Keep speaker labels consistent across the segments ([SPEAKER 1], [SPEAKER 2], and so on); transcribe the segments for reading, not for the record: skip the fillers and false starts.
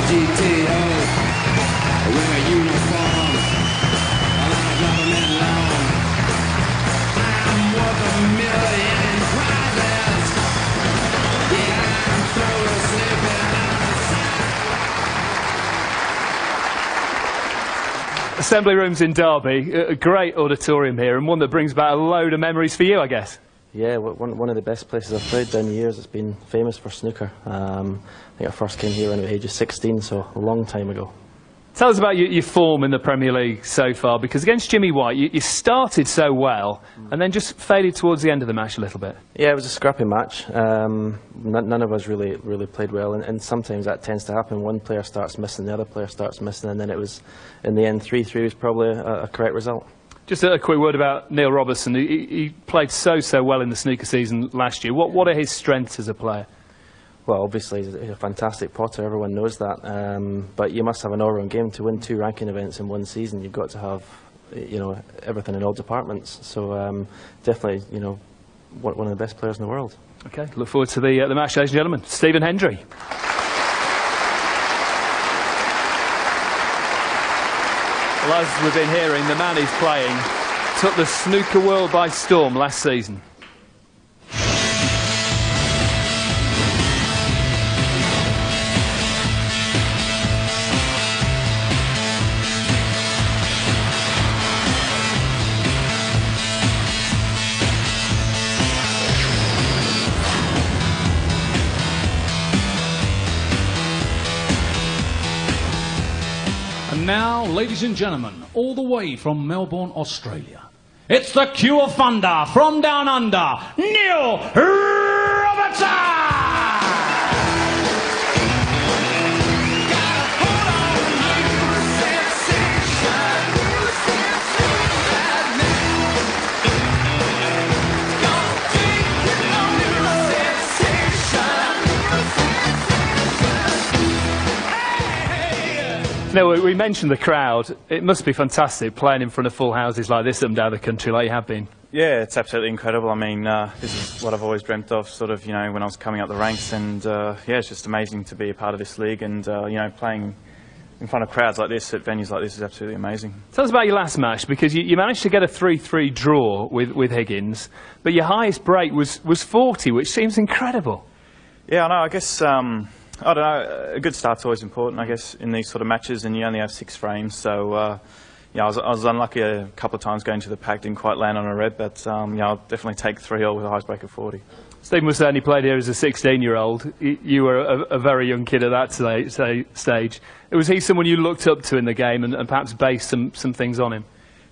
[SPEAKER 1] GTO, wear a uniform, a lot of government loan. I'm worth $1 million in prizes. Yeah, I'm through sleeping on the side.
[SPEAKER 2] Assembly Rooms in Derby, a great auditorium here, and one that brings back a load of memories for you, I guess.
[SPEAKER 3] Yeah, one of the best places I've played down the years. It's been famous for snooker. I think I first came here when I was age of 16, so a long time ago.
[SPEAKER 2] Tell us about your form in the Premier League so far, because against Jimmy White, you started so well, and then just faded towards the end of the match a little bit. Yeah,
[SPEAKER 3] it was a scrappy match. None of us really played well, and sometimes that tends to happen. One player starts missing, the other player starts missing, and then it was, in the end, 3-3 was probably a correct result. Just a quick word about Neil Robertson. He played so well in the snooker season last year. What are his strengths as a player? Well, obviously he's a fantastic potter, everyone knows that, but you must have an all-round game. To win 2 ranking events in one season, you've got to have, you know, everything in all departments. So definitely, you know, one of the best players in the world. Okay, look forward to the match, ladies and gentlemen. Stephen Hendry. Well, as we've been hearing, the man he's playing took the snooker world by storm last season.
[SPEAKER 4] And now, ladies and gentlemen, all the way from Melbourne, Australia, it's the Cure Thunder from down under, Neil Robertson!
[SPEAKER 2] Now, we mentioned the crowd. It must be fantastic playing in front of full houses like this up and down the country, like you have been.
[SPEAKER 5] Yeah, it's absolutely incredible. I mean, this is what I've always dreamt of, sort of, you know, when I was coming up the ranks, and yeah, it's just amazing to be a part of this league, and you know, playing in front of crowds like this at venues like this is absolutely amazing. Tell us about your last match, because you managed to get a 3-3 draw with Higgins, but your highest break was 40, which seems incredible. Yeah, I know. I guess I don't know, a good start's always important, I guess, in these sort of matches, and you only have 6 frames, so yeah, I was unlucky a couple of times going to the pack, didn't quite land on a red, but yeah, I'll definitely take 3-all with a highest break of 40. Stephen was certainly played here as a 16-year-old. You were a very young kid at that stage. Was he someone you looked up to in the game and perhaps based some things on him?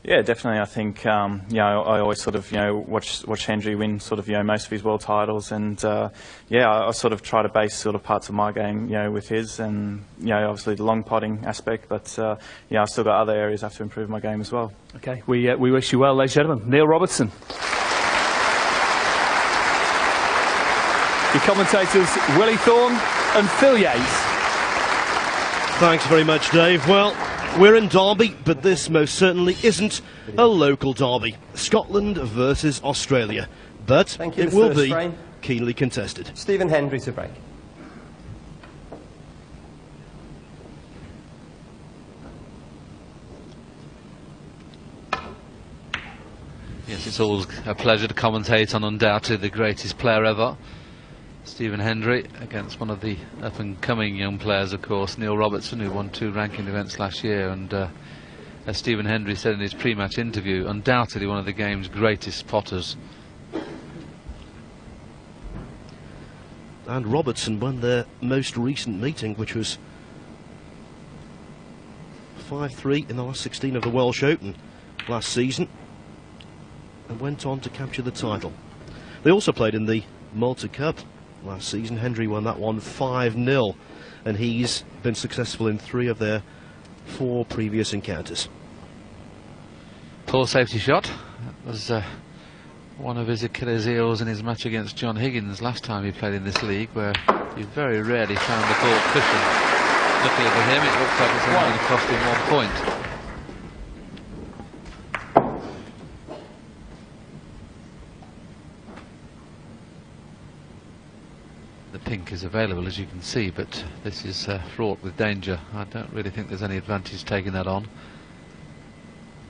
[SPEAKER 5] Yeah, definitely. I think you know, I always sort of, you know, watch Hendry win sort of, you know, most of his world titles, and yeah, I sort of try to base sort of parts of my game, you know, with his, and you know, obviously the long potting aspect, but yeah, I've still got other areas I have to improve my game as well. Okay, we wish you well, ladies and gentlemen. Neil Robertson. Your commentators Willie Thorne and Phil Yates.
[SPEAKER 6] Thanks very much, Dave. Well, we're in Derby, but this most certainly isn't a local derby. Scotland versus Australia. But it will be keenly contested.
[SPEAKER 7] Stephen Hendry to break.
[SPEAKER 8] Yes, it's always a pleasure to commentate on undoubtedly the greatest player ever, Stephen Hendry, against one of the up-and-coming young players, of course, Neil Robertson, who won 2 ranking events last year, and as Stephen Hendry said in his pre-match interview, undoubtedly one of the game's greatest potters.
[SPEAKER 6] And Robertson won their most recent meeting, which was 5-3 in the last 16 of the Welsh Open last season, and went on to capture the title. They also played in the Malta Cup last season. Hendry won that one 5-0, and he's been successful in 3 of their 4 previous encounters.
[SPEAKER 8] Poor safety shot. That was one of his Achilles heels in his match against John Higgins last time he played in this league, where he very rarely found the court cushion. Luckily for him, it looks like it's only going to cost him 1 point. The pink blank is available, as you can see, but this is fraught with danger. I don't really think there's any advantage taking that on.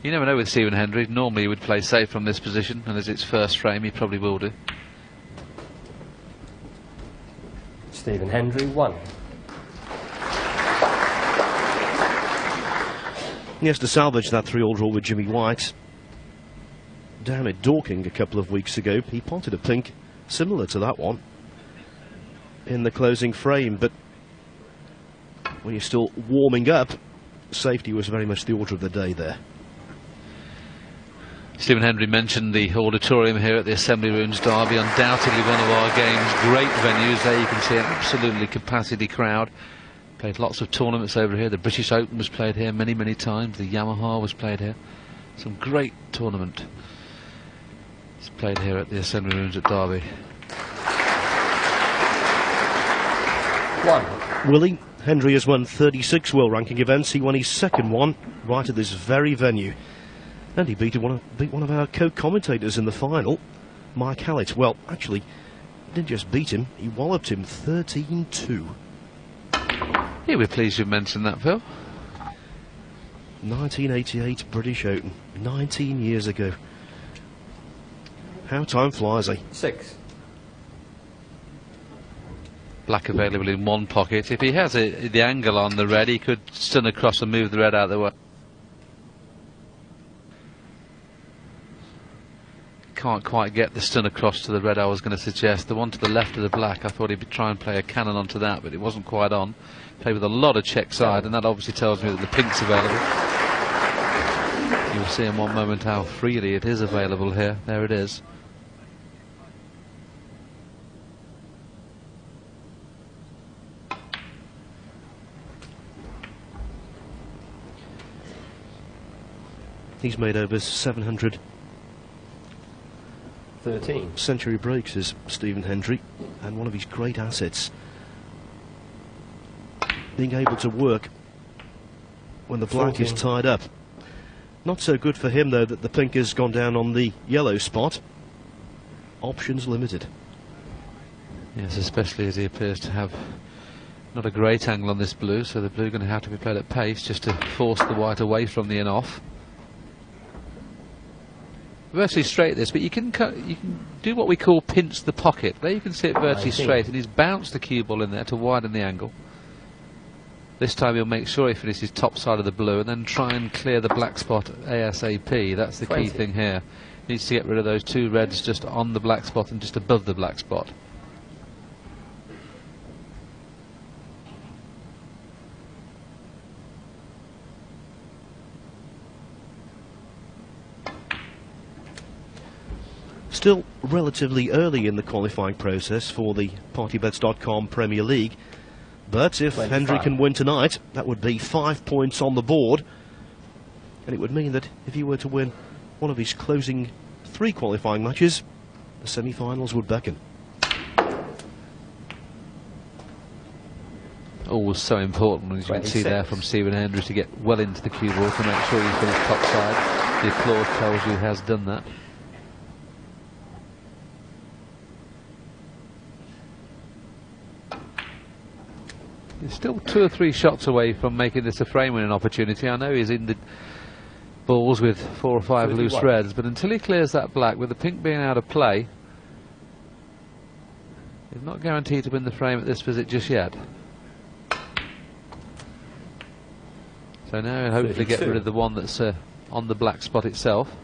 [SPEAKER 8] You never know with Stephen Hendry. Normally he would play safe from this position, and as it's first frame, he probably will do.
[SPEAKER 7] Stephen Hendry, 1.
[SPEAKER 6] Yes, to salvage that 3-all draw with Jimmy White. Down at Dorking a couple of weeks ago, he potted a pink similar to that one in the closing frame, but when you're still warming up, safety was very much the order of the day there.
[SPEAKER 8] Stephen Hendry mentioned the auditorium here at the Assembly Rooms Derby, undoubtedly one of our game's great venues. There you can see an absolutely capacity crowd. Played lots of tournaments over here. The British Open was played here many, many times. The Yamaha was played here. Some great tournament. It's played here at the Assembly Rooms at Derby.
[SPEAKER 7] 1.
[SPEAKER 6] Willie, Hendry has won 36 world ranking events. He won his second one right at this very venue. And he beat one of our co-commentators in the final, Mike Hallett. Well, actually, he didn't just beat him, he walloped him 13-2.
[SPEAKER 8] Yeah, we're pleased you mentioned that, Phil.
[SPEAKER 6] 1988 British Open, 19 years ago. How time flies, eh?
[SPEAKER 7] 6.
[SPEAKER 8] Black available in one pocket. If he has the angle on the red, he could stun across and move the red out of the way. Can't quite get the stun across to the red, I was going to suggest. The one to the left of the black, I thought he'd try and play a cannon onto that, but it wasn't quite on. Played with a lot of check side, and that obviously tells me that the pink's available. You'll see in one moment how freely it is available here. There it is.
[SPEAKER 6] He's made over 700
[SPEAKER 7] 13.
[SPEAKER 6] century breaks, is Stephen Hendry, and one of his great assets, being able to work when the black
[SPEAKER 7] 14.
[SPEAKER 6] is tied up. Not so good for him though that the pink has gone down on the yellow spot. Options limited.
[SPEAKER 8] Yes, especially as he appears to have not a great angle on this blue, so the blue going to have to be played at pace just to force the white away from the in-off. Virtually straight this, but you can do what we call pinch the pocket. There you can see it virtually straight, and he's bounced the cue ball in there to widen the angle. This time he'll make sure he finishes top side of the blue and then try and clear the black spot ASAP. That's the
[SPEAKER 7] 20.
[SPEAKER 8] key thing here. Needs to get rid of those two reds just on the black spot and just above the black spot.
[SPEAKER 6] Still relatively early in the qualifying process for the partybets.com Premier League, but if
[SPEAKER 7] 25.
[SPEAKER 6] Hendry can win tonight, that would be 5 points on the board, and it would mean that if he were to win one of his closing 3 qualifying matches, the semi-finals would beckon.
[SPEAKER 8] Always so important, as you can see there from Stephen Hendry, to get well into the cue ball to make sure you finish top side. The applause tells you he has done that. He's still 2 or 3 shots away from making this a frame winning opportunity. I know he's in the balls with 4 or 5 loose reds, but until he clears that black, with the pink being out of play, he's not guaranteed to win the frame at this visit just yet. So now he'll hopefully get rid of the one that's on the black spot itself.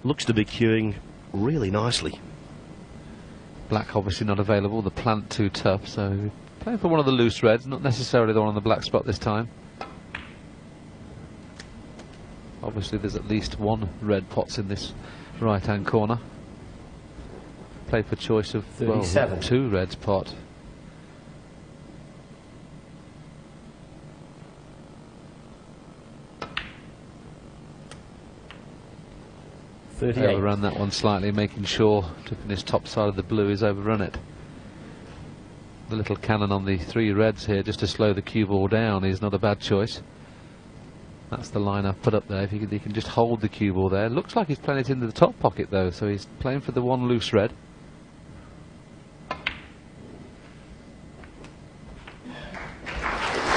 [SPEAKER 6] Looks to be queuing really nicely.
[SPEAKER 8] Black obviously not available, the plant too tough, so playing for one of the loose reds, not necessarily the one on the black spot this time. Obviously there's at least 1 red pots in this right hand corner. Played for choice of, well, 2 reds pot. Overrun that one slightly, making sure to finish top side of the blue is overrun it. The little cannon on the 3 reds here just to slow the cue ball down is not a bad choice. That's the line I've put up there. If he can just hold the cue ball there. Looks like he's playing it into the top pocket though, so he's playing for the 1 loose red.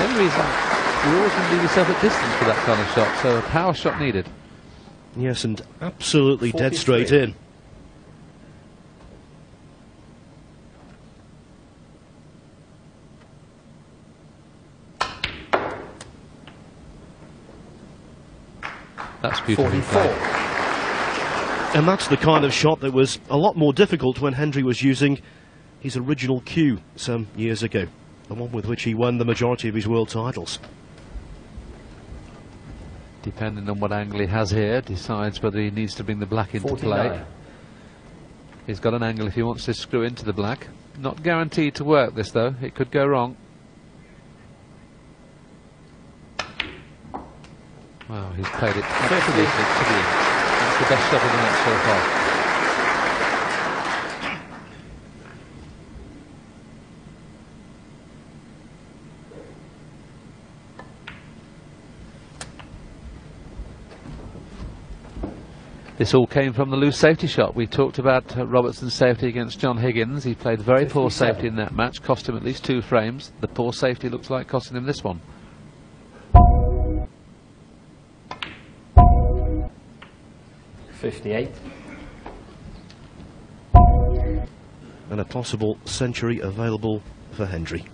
[SPEAKER 8] Henry's you always want to leave yourself at distance for that kind of shot, so a power shot needed.
[SPEAKER 6] Yes, and absolutely
[SPEAKER 7] 43.
[SPEAKER 6] dead straight in.
[SPEAKER 8] That's beautifully
[SPEAKER 7] 44.
[SPEAKER 8] played.
[SPEAKER 6] And that's the kind of shot that was a lot more difficult when Hendry was using his original cue some years ago, the one with which he won the majority of his world titles.
[SPEAKER 8] Depending on what angle he has here, decides whether he needs to bring the black into
[SPEAKER 7] 49.
[SPEAKER 8] play. He's got an angle if he wants to screw into the black. Not guaranteed to work this though, it could go wrong. Wow, he's played it absolutely to the end. That's the best shot of the match so far. This all came from the loose safety shot. We talked about Robertson's safety against John Higgins. He played very poor safety in that match, cost him at least 2 frames. The poor safety looks like costing him this one.
[SPEAKER 7] $58.
[SPEAKER 6] And a possible century available for Hendry.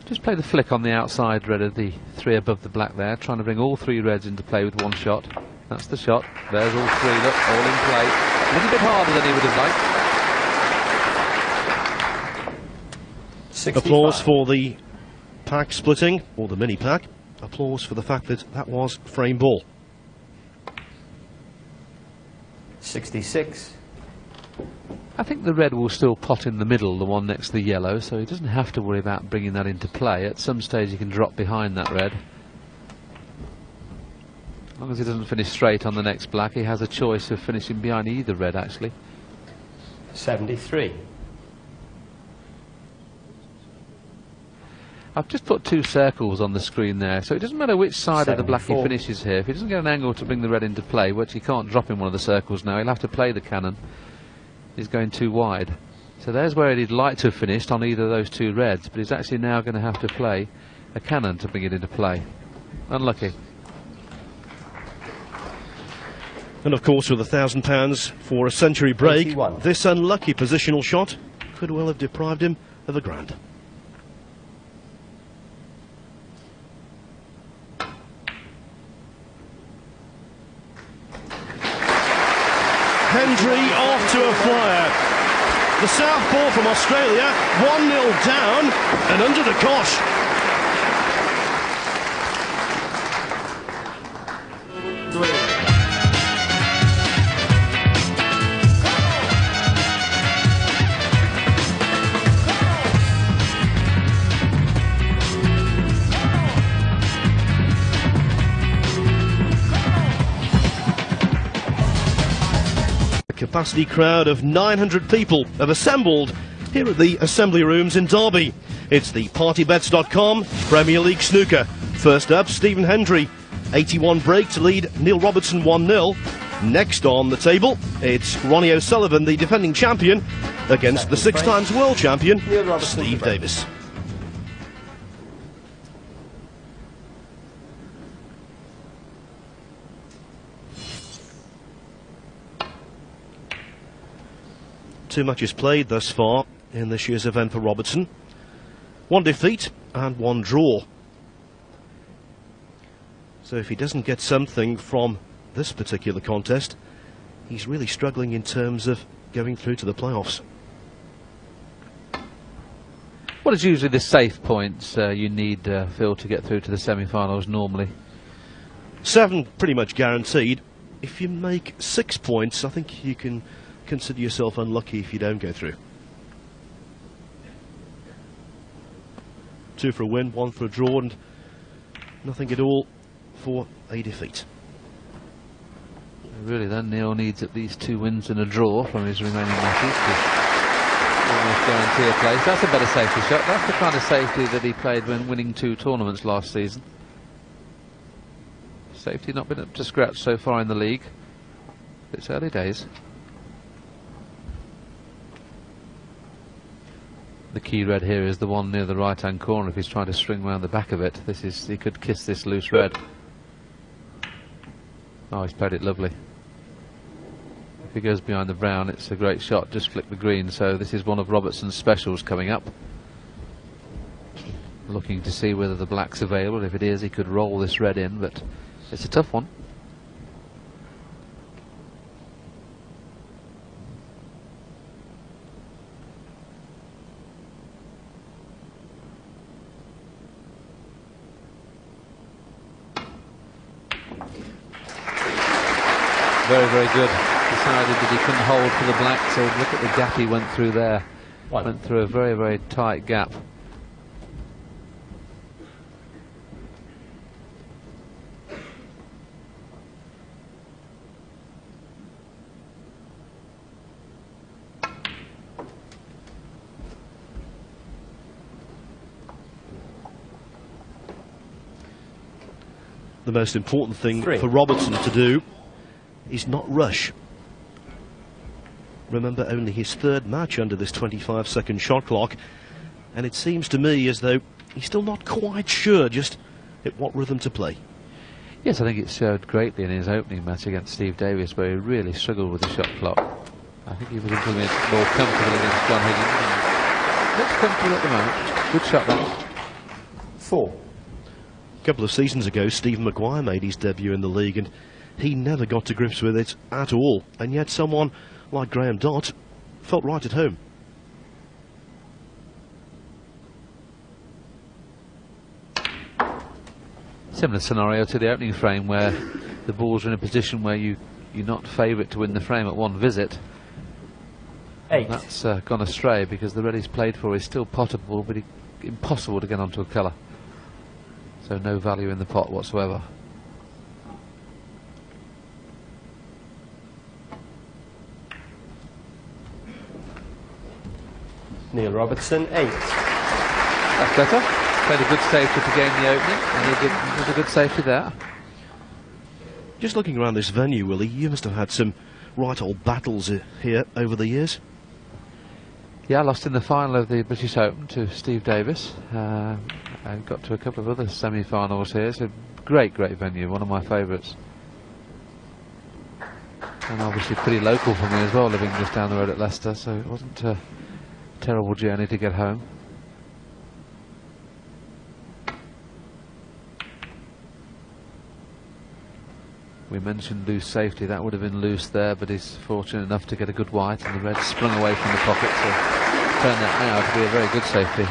[SPEAKER 8] Just play the flick on the outside red of the 3 above the black there, trying to bring all 3 reds into play with one shot. That's the shot. There's all 3, look, all in play. A little bit harder than he would have liked.
[SPEAKER 7] 65.
[SPEAKER 6] Applause for the pack splitting, or the mini pack. Applause for the fact that that was frame ball.
[SPEAKER 7] 66.
[SPEAKER 8] I think the red will still pot in the middle, the one next to the yellow, so he doesn't have to worry about bringing that into play. At some stage he can drop behind that red. As long as he doesn't finish straight on the next black, he has a choice of finishing behind either red, actually.
[SPEAKER 7] 73.
[SPEAKER 8] I've just put 2 circles on the screen there, so it doesn't matter which side of the black he
[SPEAKER 7] 74.
[SPEAKER 8] finishes here. If he doesn't get an angle to bring the red into play, which he can't drop in one of the circles now, he'll have to play the cannon. He's going too wide. So there's where he'd like to have finished, on either of those 2 reds, but he's actually now going to have to play a cannon to bring it into play. Unlucky.
[SPEAKER 6] And of course, with £1,000 for a century break,
[SPEAKER 7] 81.
[SPEAKER 6] this unlucky positional shot could well have deprived him of a grand. Hendry off to a flyer. The southpaw from Australia, 1-0 down and under the cosh. Capacity crowd of 900 people have assembled here at the Assembly Rooms in Derby. It's the partybets.com Premier League Snooker. First up, Stephen Hendry, 81 break to lead Neil Robertson 1-0. Next on the table, it's Ronnie O'Sullivan, the defending champion, against the 6-times world champion, Steve Davis. Two matches played thus far in this year's event for Robertson. 1 defeat and 1 draw. So if he doesn't get something from this particular contest, he's really struggling in terms of going through to the playoffs.
[SPEAKER 8] What is usually the safe points you need, Phil, to get through to the semi-finals normally?
[SPEAKER 6] 7 pretty much guaranteed. If you make 6 points, I think you can consider yourself unlucky if you don't go through. 2 for a win, 1 for a draw, and nothing at all for a defeat.
[SPEAKER 8] Really then, Neil needs at least 2 wins and a draw from his remaining matches to almost guarantee a place. That's a better safety shot. That's the kind of safety that he played when winning 2 tournaments last season. Safety not been up to scratch so far in the league. It's early days. The key red here is the one near the right-hand corner. If he's trying to string around the back of it, he could kiss this loose red. Oh, he's played it lovely. If he goes behind the brown, it's a great shot. Just flick the green. So this is one of Robertson's specials coming up. Looking to see whether the black's available. If it is, he could roll this red in, but it's a tough one. Very, very good. Decided that he couldn't hold for the black, so look at the gap he went through there. Went through a very, very tight gap.
[SPEAKER 6] The most important thing for Robertson to do is not rush. Remember, only his third match under this 25-second shot clock, and it seems to me as though he's still not quite sure just at what rhythm to play.
[SPEAKER 8] Yes, I think it showed greatly in his opening match against Steve Davis, where he really struggled with the shot clock. I think he was becoming more comfortable against John Higgins. Looks comfortable at the moment. Good shot there.
[SPEAKER 7] 4.
[SPEAKER 6] A couple of seasons ago, Stephen Maguire made his debut in the league, and he never got to grips with it at all, and yet someone like Graham Dott felt right at home.
[SPEAKER 8] Similar scenario to the opening frame, where the balls are in a position where you're not favourite to win the frame at one visit.
[SPEAKER 7] 8.
[SPEAKER 8] That's gone astray, because the red he's played for is still potable, but impossible to get onto a colour. So no value in the pot whatsoever.
[SPEAKER 7] Neil Robertson, 8.
[SPEAKER 8] That's better. Played a good safety to gain the opening, and he did a good safety there.
[SPEAKER 6] Just looking around this venue, Willie, you must have had some right old battles here over the years.
[SPEAKER 8] Yeah, I lost in the final of the British Open to Steve Davis. And got to a couple of other semi-finals here. It's a great, great venue, one of my favourites. And obviously pretty local for me as well, living just down the road at Leicester, so it wasn't a terrible journey to get home. We mentioned loose safety. That would have been loose there, but he's fortunate enough to get a good white, and the red sprung away from the pocket to turn that now to be a very good safety.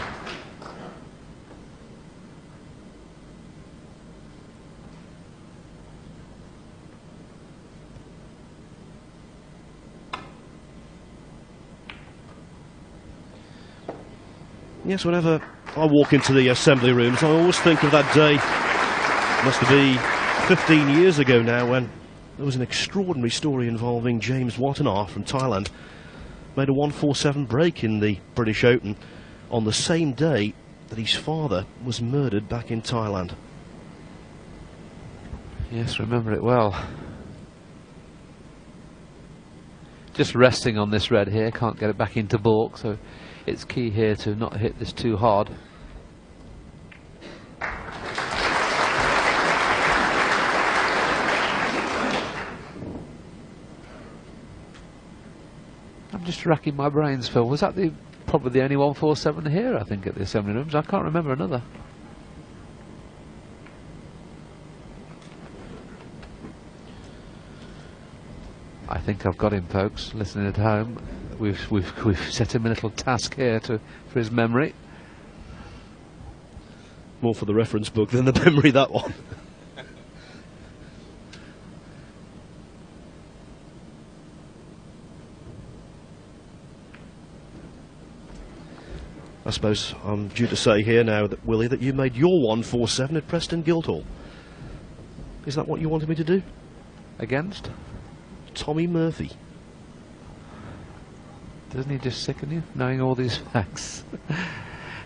[SPEAKER 6] Yes, whenever I walk into the assembly rooms, I always think of that day, must be 15 years ago now, when there was an extraordinary story involving James Watanabe from Thailand. Made a 147 break in the British Open on the same day that his father was murdered back in Thailand.
[SPEAKER 8] Yes, remember it well. Just resting on this red here, can't get it back into baulk, so it's key here to not hit this too hard. I'm just racking my brains, Phil. Was that probably the only 147 here, I think, at the assembly rooms? I can't remember another. I think I've got him, folks, listening at home. We've set him a little task here for his memory.
[SPEAKER 6] More for the reference book than the memory, that one. I suppose I'm due to say here now, that Willie, that you made your 147 at Preston Guildhall. Is that what you wanted me to do?
[SPEAKER 8] Against?
[SPEAKER 6] Tommy Murphy.
[SPEAKER 8] Doesn't he just sicken you, knowing all these facts?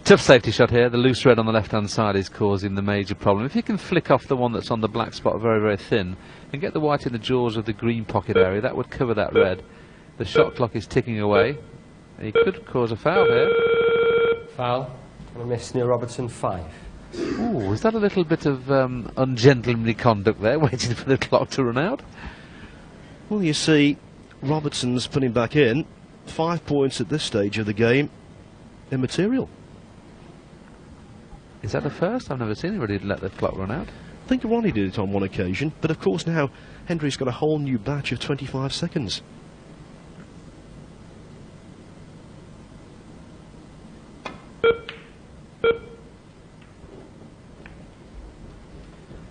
[SPEAKER 8] Tough safety shot here. The loose red on the left-hand side is causing the major problem. If you can flick off the one that's on the black spot very, very thin, and get the white in the jaws of the green pocket area, that would cover that red. The shot clock is ticking away. He could cause a foul here.
[SPEAKER 7] Foul. And I miss Neil Robertson 5.
[SPEAKER 8] Ooh, was that a little bit of ungentlemanly conduct there, waiting for the clock to run out?
[SPEAKER 6] Well, you see, Robertson's putting back in 5 points at this stage of the game. Immaterial.
[SPEAKER 8] Is that a first? I've never seen anybody let the clock run out.
[SPEAKER 6] I think Ronnie did it on one occasion, but of course now Hendry's got a whole new batch of 25 seconds.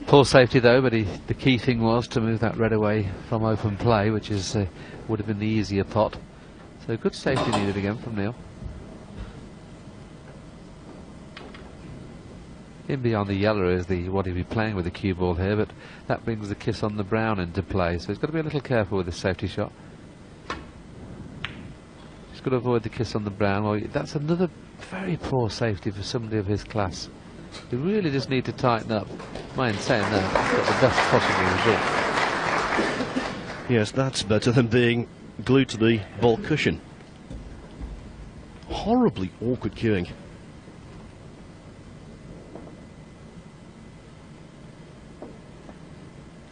[SPEAKER 8] Poor safety though, but the key thing was to move that red away from open play, which is would have been the easier pot. So good safety needed again from Neil. In beyond the yellow is what he'll be playing with the cue ball here, but that brings the kiss on the brown into play, so he's got to be a little careful with this safety shot. He's got to avoid the kiss on the brown. Well, that's another very poor safety for somebody of his class. You really just need to tighten up. Mind saying that, he's got the best possible result.
[SPEAKER 6] Yes, that's better than being glued to the ball cushion. Horribly awkward cueing.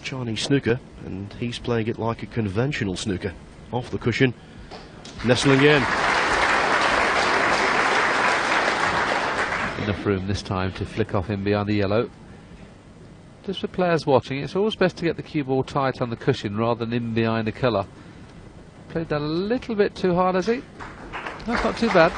[SPEAKER 6] Chinese snooker, and he's playing it like a conventional snooker. Off the cushion, nestling in.
[SPEAKER 8] Enough room this time to flick off in behind the yellow. Just for players watching, it's always best to get the cue ball tight on the cushion rather than in behind the colour. Played that a little bit too hard, has he? That's not too bad.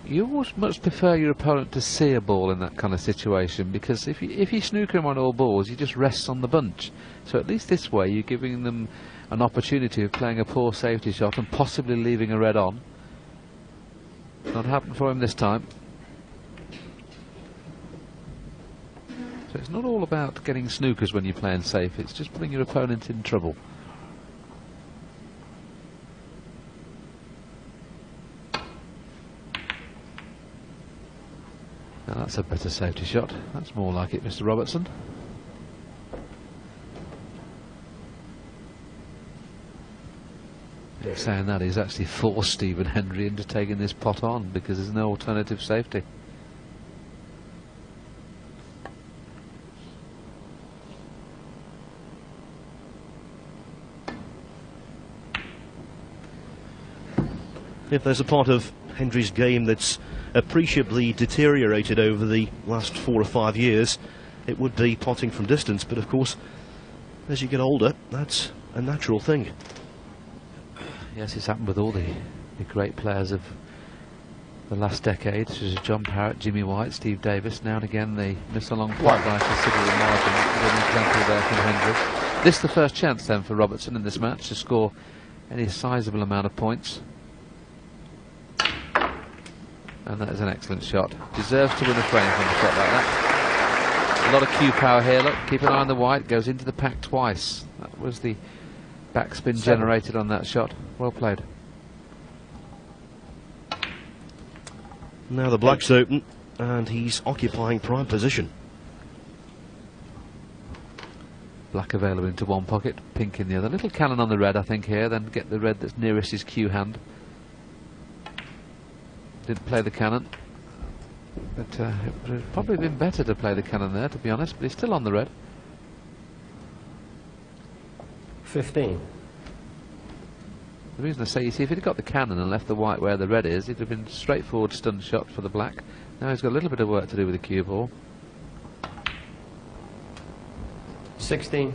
[SPEAKER 8] You always much prefer your opponent to see a ball in that kind of situation, because if you snooker him on all balls, he just rests on the bunch. So at least this way you're giving them an opportunity of playing a poor safety shot and possibly leaving a red on. Not happened for him this time. So it's not all about getting snookers when you're playing safe, it's just putting your opponent in trouble. Now that's a better safety shot. That's more like it, Mr. Robertson. In saying that, he's actually forced Stephen Hendry into taking this pot on because there's no alternative safety.
[SPEAKER 6] If there's a part of Hendry's game that's appreciably deteriorated over the last 4 or 5 years, it would be potting from distance, but of course as you get older that's a natural thing.
[SPEAKER 8] Yes, it's happened with all the great players of the last decade, such as John Parrott, Jimmy White, Steve Davis. Now and again they miss along quite by a considerable margin. There's an example there from Hendry. This is the first chance then for Robertson in this match to score any sizable amount of points. And that is an excellent shot. Deserves to win a frame from a shot like that. A lot of cue power here. Look, keep an eye on the white. Goes into the pack twice. That was the backspin generated on that shot. Well played.
[SPEAKER 6] Now the black's open and he's occupying prime position.
[SPEAKER 8] Black available into one pocket, pink in the other. Little cannon on the red, I think, here. Then get the red that's nearest his cue hand. Didn't play the cannon, but it would have probably been better to play the cannon there, to be honest, but he's still on the red.
[SPEAKER 7] 15.
[SPEAKER 8] The reason I say, you see, if he'd got the cannon and left the white where the red is, it'd have been a straightforward stun shot for the black. Now he's got a little bit of work to do with the cue ball.
[SPEAKER 7] 16.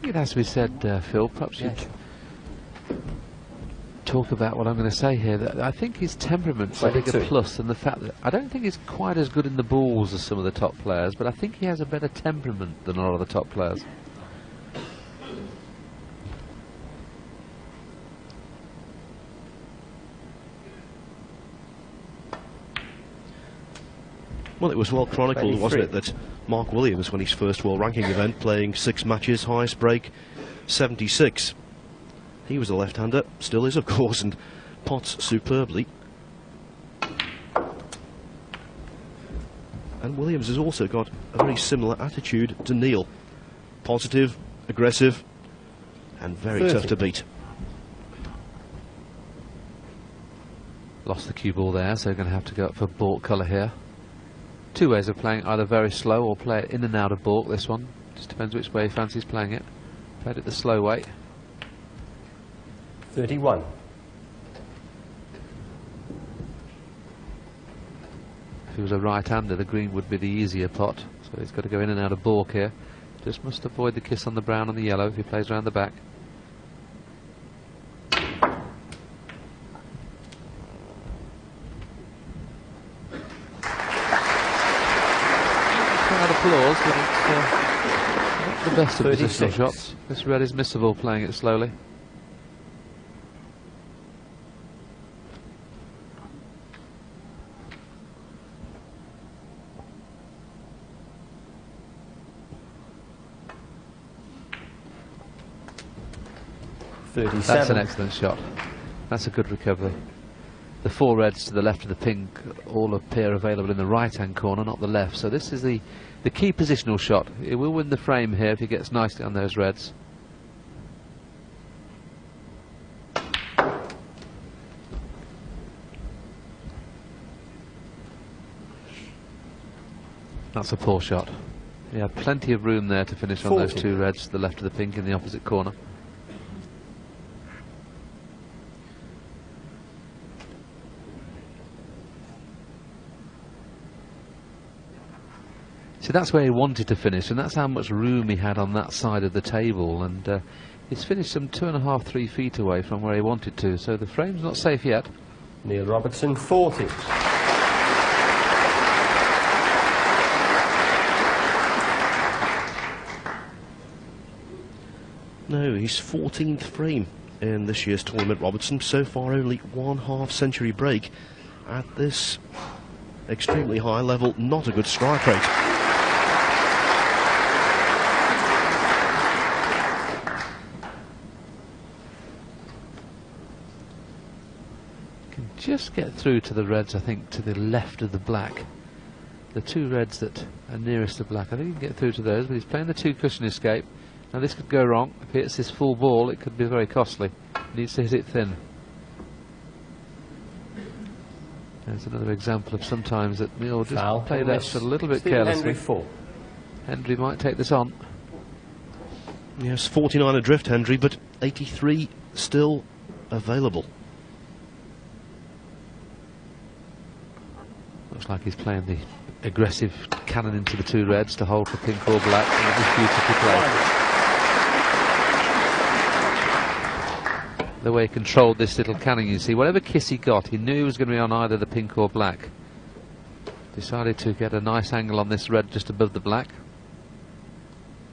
[SPEAKER 8] It has to be said, Phil, perhaps you talk about what I'm going to say here. That I think his temperament's a bigger plus than the fact that I don't think he's quite as good in the balls as some of the top players, but I think he has a better temperament than a lot of the top players.
[SPEAKER 6] Well, it was well chronicled,
[SPEAKER 7] 23.
[SPEAKER 6] wasn't it, that Mark Williams, when his first world ranking event, playing 6 matches, highest break 76. He was a left-hander, still is of course, and pots superbly. And Williams has also got a very similar attitude to Neil. Positive, aggressive, and very
[SPEAKER 7] 30.
[SPEAKER 6] tough to beat.
[SPEAKER 8] Lost the cue ball there, so going to have to go up for baulk colour here. 2 ways of playing, either very slow or play it in and out of baulk, this one. Just depends which way he fancies playing it. Played it the slow way.
[SPEAKER 7] 31.
[SPEAKER 8] If he was a right-hander, the green would be the easier pot, so he's got to go in and out of baulk here. Just must avoid the kiss on the brown and the yellow if he plays around the back. Crowd applause, but it's not the best of
[SPEAKER 7] 36.
[SPEAKER 8] positional shots. This red is missable playing it slowly. That's an excellent shot. That's a good recovery. The 4 reds to the left of the pink all appear available in the right-hand corner, not the left. So this is the key positional shot. It will win the frame here if he gets nicely on those reds. That's a poor shot. He had plenty of room there to finish on
[SPEAKER 7] 40.
[SPEAKER 8] those 2 reds to the left of the pink in the opposite corner. So that's where he wanted to finish, and that's how much room he had on that side of the table, and he's finished some 2.5, 3 feet away from where he wanted to, so the frame's not safe yet.
[SPEAKER 7] Neil Robertson, 40.
[SPEAKER 6] No, his 14th frame in this year's tournament, Robertson. So far only 1/2 century break at this extremely high level. Not a good strike rate.
[SPEAKER 8] Can just get through to the reds, I think, to the left of the black. The 2 reds that are nearest the black, I think he can get through to those, but he's playing the 2 cushion escape. Now this could go wrong. If he hits this full ball, it could be very costly. He needs to hit it thin. There's another example of sometimes that Neil just
[SPEAKER 7] Foul.
[SPEAKER 8] play that shot a little bit
[SPEAKER 7] Stephen
[SPEAKER 8] carelessly.
[SPEAKER 7] Hendry, 4.
[SPEAKER 8] Hendry might take this on.
[SPEAKER 6] Yes, 49 adrift, Hendry, but 83 still available.
[SPEAKER 8] Looks like he's playing the aggressive cannon into the 2 reds to hold for pink or black. And that was beautifully played. The way he controlled this little cannon, you see, whatever kiss he got, he knew he was going to be on either the pink or black. Decided to get a nice angle on this red just above the black.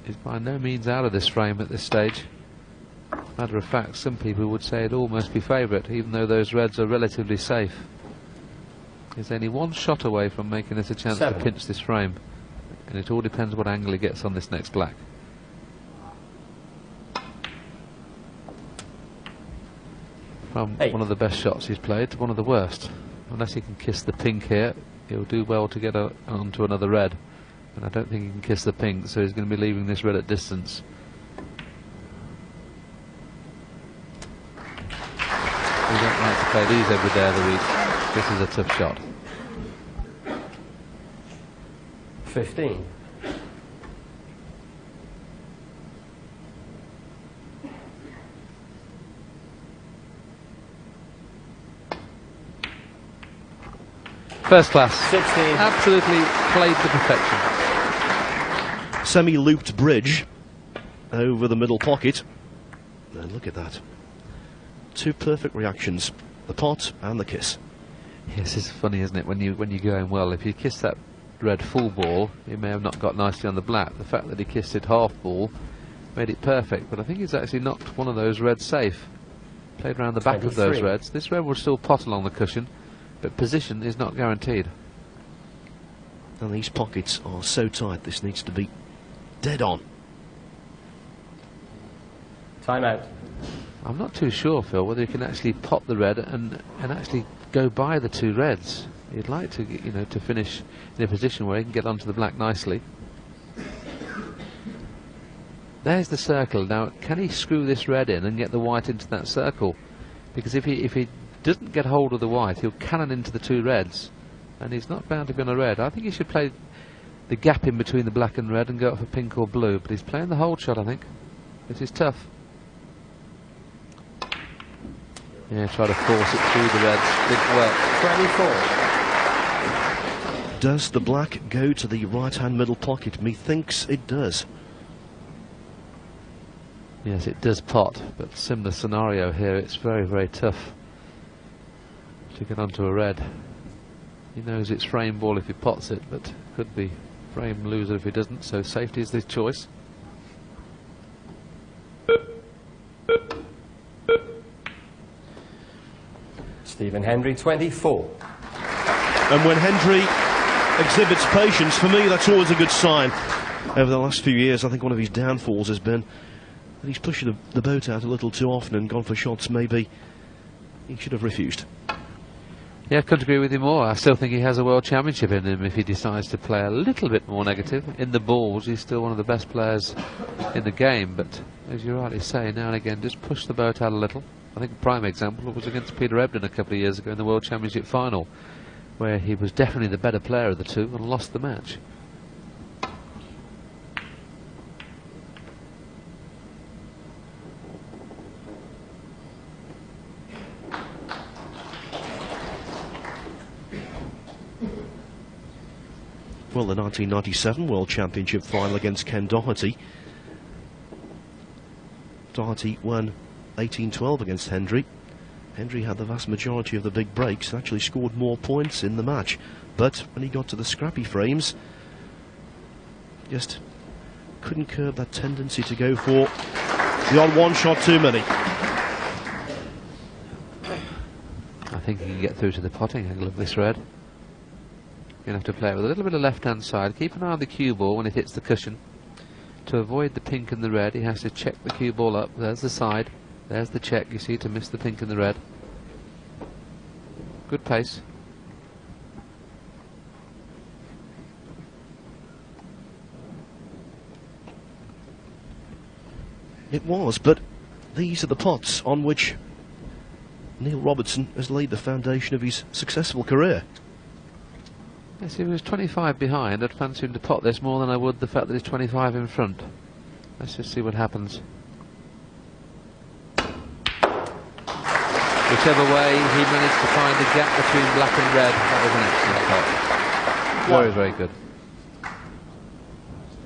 [SPEAKER 8] He's by no means out of this frame at this stage. Matter of fact, some people would say it'd almost be favourite, even though those reds are relatively safe. He's only 1 shot away from making this a chance
[SPEAKER 7] 7.
[SPEAKER 8] to pinch this frame, and it all depends what angle he gets on this next black. From
[SPEAKER 7] 8.
[SPEAKER 8] one of the best shots he's played to one of the worst. Unless he can kiss the pink here, he'll do well to get onto another red, and I don't think he can kiss the pink, so he's going to be leaving this red at distance. We don't like to play these every day of the week. This is a tough shot.
[SPEAKER 7] 15.
[SPEAKER 8] First class.
[SPEAKER 7] 16.
[SPEAKER 8] Absolutely played to perfection.
[SPEAKER 6] Semi-looped bridge over the middle pocket. And look at that. 2 perfect reactions. The pot and the kiss.
[SPEAKER 8] Yes, it's funny, isn't it, when you're going well. If you kiss that red full ball, he may have not got nicely on the black. The fact that he kissed it half ball made it perfect, but I think he's actually knocked one of those reds safe. Played around the back
[SPEAKER 7] 23.
[SPEAKER 8] of those reds. This red will still pot along the cushion, but position is not guaranteed.
[SPEAKER 6] And these pockets are so tight, this needs to be dead on.
[SPEAKER 7] Time out.
[SPEAKER 8] I'm not too sure, Phil, whether you can actually pot the red and actually go by the 2 reds. You'd like to, you know, to finish in a position where he can get onto the black nicely. There's the circle. Now, can he screw this red in and get the white into that circle? Because if he doesn't get hold of the white, he'll cannon into the 2 reds, and he's not bound to be on a red. I think he should play the gap in between the black and red and go up for pink or blue, but he's playing the hold shot, I think. This is tough. Yeah, try to force it through the reds. Didn't work.
[SPEAKER 7] 24.
[SPEAKER 6] Does the black go to the right-hand middle pocket? Methinks it does.
[SPEAKER 8] Yes, it does pot, but similar scenario here. It's very, very tough to get onto a red. He knows it's frame ball if he pots it, but could be frame loser if he doesn't, so safety is the choice.
[SPEAKER 7] Stephen Hendry, 24.
[SPEAKER 6] And when Hendry exhibits patience, for me that's always a good sign. Over the last few years, I think one of his downfalls has been that he's pushing the boat out a little too often and gone for shots maybe he should have refused.
[SPEAKER 8] Yeah, I couldn't agree with you more. I still think he has a world championship in him if he decides to play a little bit more negative. In the balls, he's still one of the best players in the game, but as you rightly say, now and again, just push the boat out a little. I think a prime example was against Peter Ebdon a couple of years ago in the World Championship final, where he was definitely the better player of the 2 and lost the match.
[SPEAKER 6] Well, the 1997 World Championship final against Ken Doherty. Doherty won 18-12 against Hendry. Hendry had the vast majority of the big breaks and actually scored more points in the match. But when he got to the scrappy frames, just couldn't curb that tendency to go for the odd one shot too many.
[SPEAKER 8] I think he can get through to the potting angle of this red. You're going to have to play it with a little bit of left-hand side. Keep an eye on the cue ball when it hits the cushion. To avoid the pink and the red, he has to check the cue ball up. There's the side. There's the check, you see, to miss the pink and the red. Good pace.
[SPEAKER 6] It was, but these are the pots on which Neil Robertson has laid the foundation of his successful career.
[SPEAKER 8] Yes, he was 25 behind. I'd fancy him to pot this more than I would the fact that he's 25 in front. Let's just see what happens. Whichever way he managed to find the gap between black and red, that was an excellent pot. Very, very good.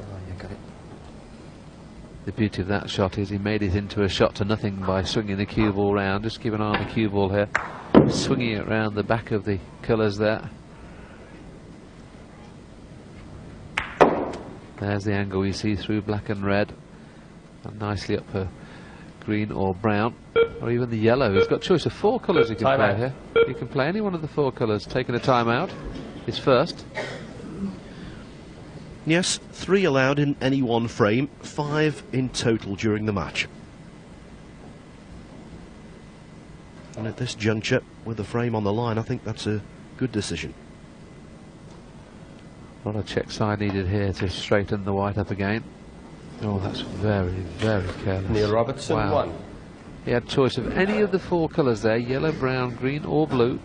[SPEAKER 7] Oh, you got it.
[SPEAKER 8] The beauty of that shot is he made it into a shot to nothing by swinging the cue ball round. Just keep an eye on the cue ball here. Swinging it round the back of the colours there. There's the angle you see through black and red, and nicely up for green or brown, or even the yellow. He's got a choice of 4 colours he can play here. You can play any one of the 4 colours. Taking a time out is first.
[SPEAKER 6] Yes, 3 allowed in any one frame, 5 in total during the match. And at this juncture, with the frame on the line, I think that's a good decision.
[SPEAKER 8] A lot of check side needed here to straighten the white up again. Oh, that's very, very careless.
[SPEAKER 7] Neil Robertson,
[SPEAKER 8] wow.
[SPEAKER 7] 1.
[SPEAKER 8] He had choice of any of the 4 colours there, yellow, brown, green or blue.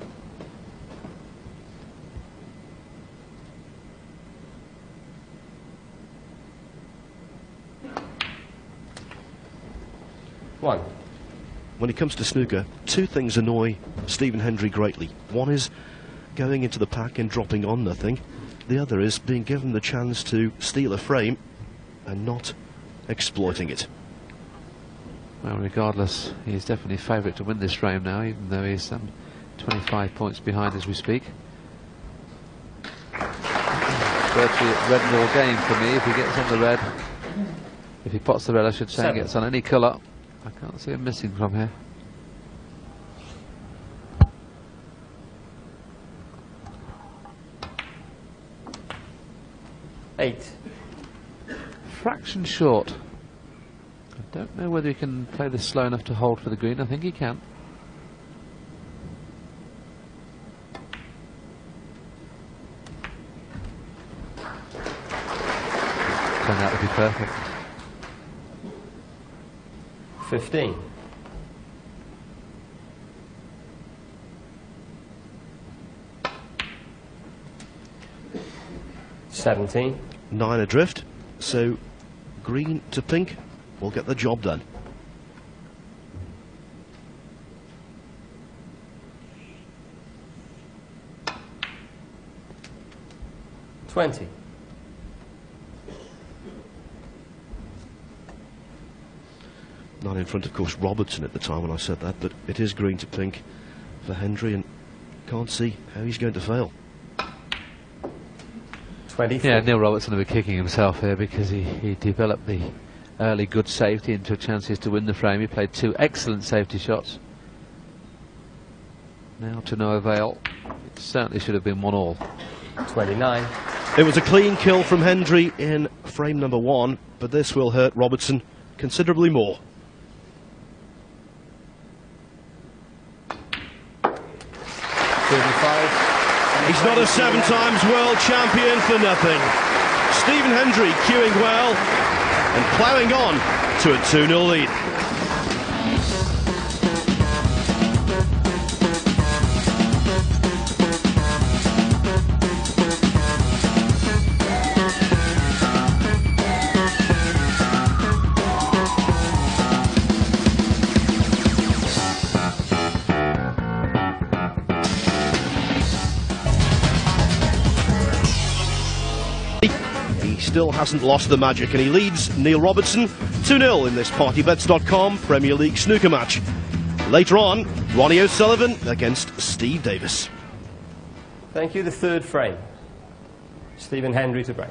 [SPEAKER 7] One.
[SPEAKER 6] When it comes to snooker, 2 things annoy Stephen Hendry greatly. One is going into the pack and dropping on nothing. The other is being given the chance to steal a frame and not exploiting it.
[SPEAKER 8] Well, regardless, he's definitely favourite to win this frame now, even though he's 25 points behind as we speak. Virtually red ball game for me if he gets on the red. If he pots the red, I should say, and gets on any colour. I can't see him missing from here.
[SPEAKER 7] 8.
[SPEAKER 8] Fraction short. I don't know whether he can play this slow enough to hold for the green. I think he can. Turned out to be perfect.
[SPEAKER 7] 15. 17.
[SPEAKER 6] 9 adrift, so green to pink will get the job done.
[SPEAKER 7] $20.
[SPEAKER 6] Nine in front, of course, Robertson at the time when I said that, but it is green to pink for Hendry, and can't see how he's going to fail.
[SPEAKER 7] 24.
[SPEAKER 8] Yeah, Neil Robertson will be kicking himself here because he developed the early good safety into chances to win the frame. He played 2 excellent safety shots. Now to no avail. It certainly should have been 1-all.
[SPEAKER 7] 29.
[SPEAKER 6] It was a clean kill from Hendry in frame number 1, but this will hurt Robertson considerably more.
[SPEAKER 7] 35.
[SPEAKER 6] He's not a 7 times world champion for nothing. Stephen Hendry cueing well and ploughing on to a 2-0 lead. Still hasn't lost the magic, and he leads Neil Robertson 2-0 in this PartyBets.com Premier League snooker match. Later on, Ronnie O'Sullivan against Steve Davis.
[SPEAKER 7] Thank you. The 3rd frame. Stephen Hendry to break.